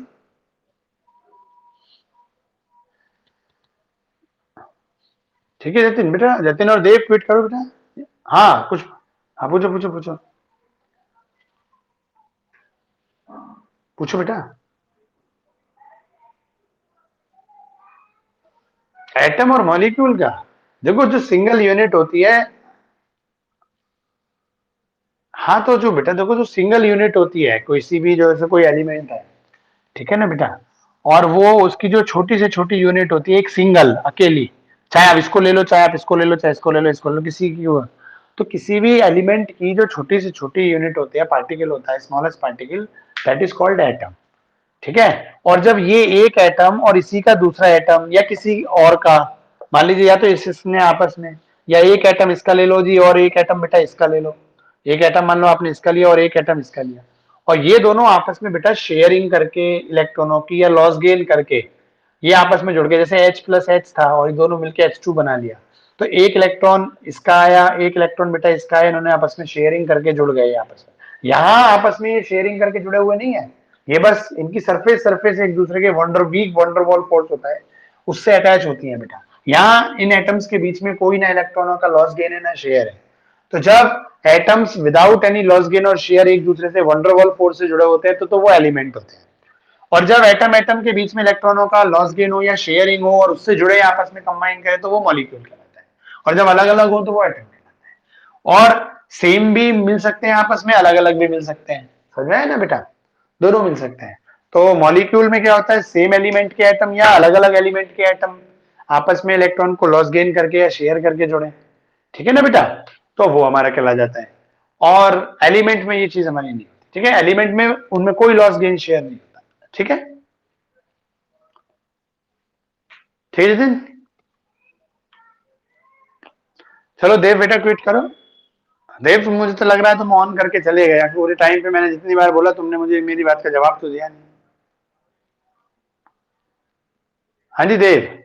[SPEAKER 1] ठीक है जतिन बेटा, जतिन और देव क्विट करो बेटा। हाँ कुछ, हाँ पूछो पूछो पूछो, पूछो बेटा। एटम और मॉलिक्यूल का, देखो जो सिंगल यूनिट होती है, हाँ तो जो बेटा देखो, जो सिंगल यूनिट होती है कोई सी भी, जो ऐसे कोई एलिमेंट है, ठीक है ना बेटा, और वो उसकी जो छोटी से छोटी यूनिट होती है, एक सिंगल अकेली, चाहे आप इसको ले लो, चाहे आप इसको ले लो, चाहे इसको ले लो, इसको ले लो, किसी की हो, तो किसी भी एलिमेंट की जो छोटी से छोटी यूनिट होती है, पार्टिकल होता है, smallest particle, that is called atom. ठीक है। और जब ये एक एटम और इसी का दूसरा एटम या किसी और का, मान लीजिए या तो इसने आपस में, या एक एटम इसका ले लो जी और एक एटम बेटा इसका ले लो, एक एटम मान लो आपने इसका लिया और एक एटम इसका लिया, और ये दोनों आपस में बेटा शेयरिंग करके इलेक्ट्रॉनों की, या लॉस गेन करके, ये आपस में जुड़ गए, जैसे H+H था और ये दोनों मिलकर H2 बना लिया, तो एक इलेक्ट्रॉन इसका आया, एक इलेक्ट्रॉन बेटा इसका आया, इन्होंने आपस में शेयरिंग करके जुड़ गए आपस में। यहाँ आपस में ये शेयरिंग करके जुड़े हुए नहीं है, ये बस इनकी सरफेस सरफेस एक दूसरे के वीक वंडरवॉल फोर्स होता है, उससे अटैच होती है बेटा। यहाँ इन एटम्स के बीच में कोई ना इलेक्ट्रॉनों का लॉस गेन है ना शेयर है। तो जब atoms without any loss gain और शेयर एक दूसरे से वंडरवॉल फोर्स से जुड़े होते हैं, तो वो एलिमेंट होते हैं। और जब एटम एटम के बीच में इलेक्ट्रॉनों का लॉस गेन हो या शेयरिंग हो और उससे जुड़े आपस में कंबाइन करें, तो वो मॉलिक्यूल कहलाता है। और जब अलग अलग हो तो वो एटम कहलाता है। और सेम भी मिल सकते हैं आपस में, अलग अलग भी मिल सकते हैं, समझ में आया ना बेटा, दोनों मिल सकते हैं। तो मॉलिक्यूल में क्या होता है, सेम एलिमेंट के एटम या अलग अलग एलिमेंट के एटम आपस में इलेक्ट्रॉन को लॉस गेन करके या शेयर करके जुड़े, ठीक है ना बेटा, तो वो हमारा कहला जाता है। और एलिमेंट में ये चीज हमारी नहीं होती। ठीक है, एलिमेंट में उनमें कोई लॉस गेन शेयर नहीं होता। ठीक है, ठीक है दिन। चलो देव बेटा क्विट करो। देव मुझे तो लग रहा है तुम ऑन करके चले गए, पूरे टाइम पे मैंने जितनी बार बोला तुमने मुझे मेरी बात का जवाब तो दिया नहीं। हाँ जी देव।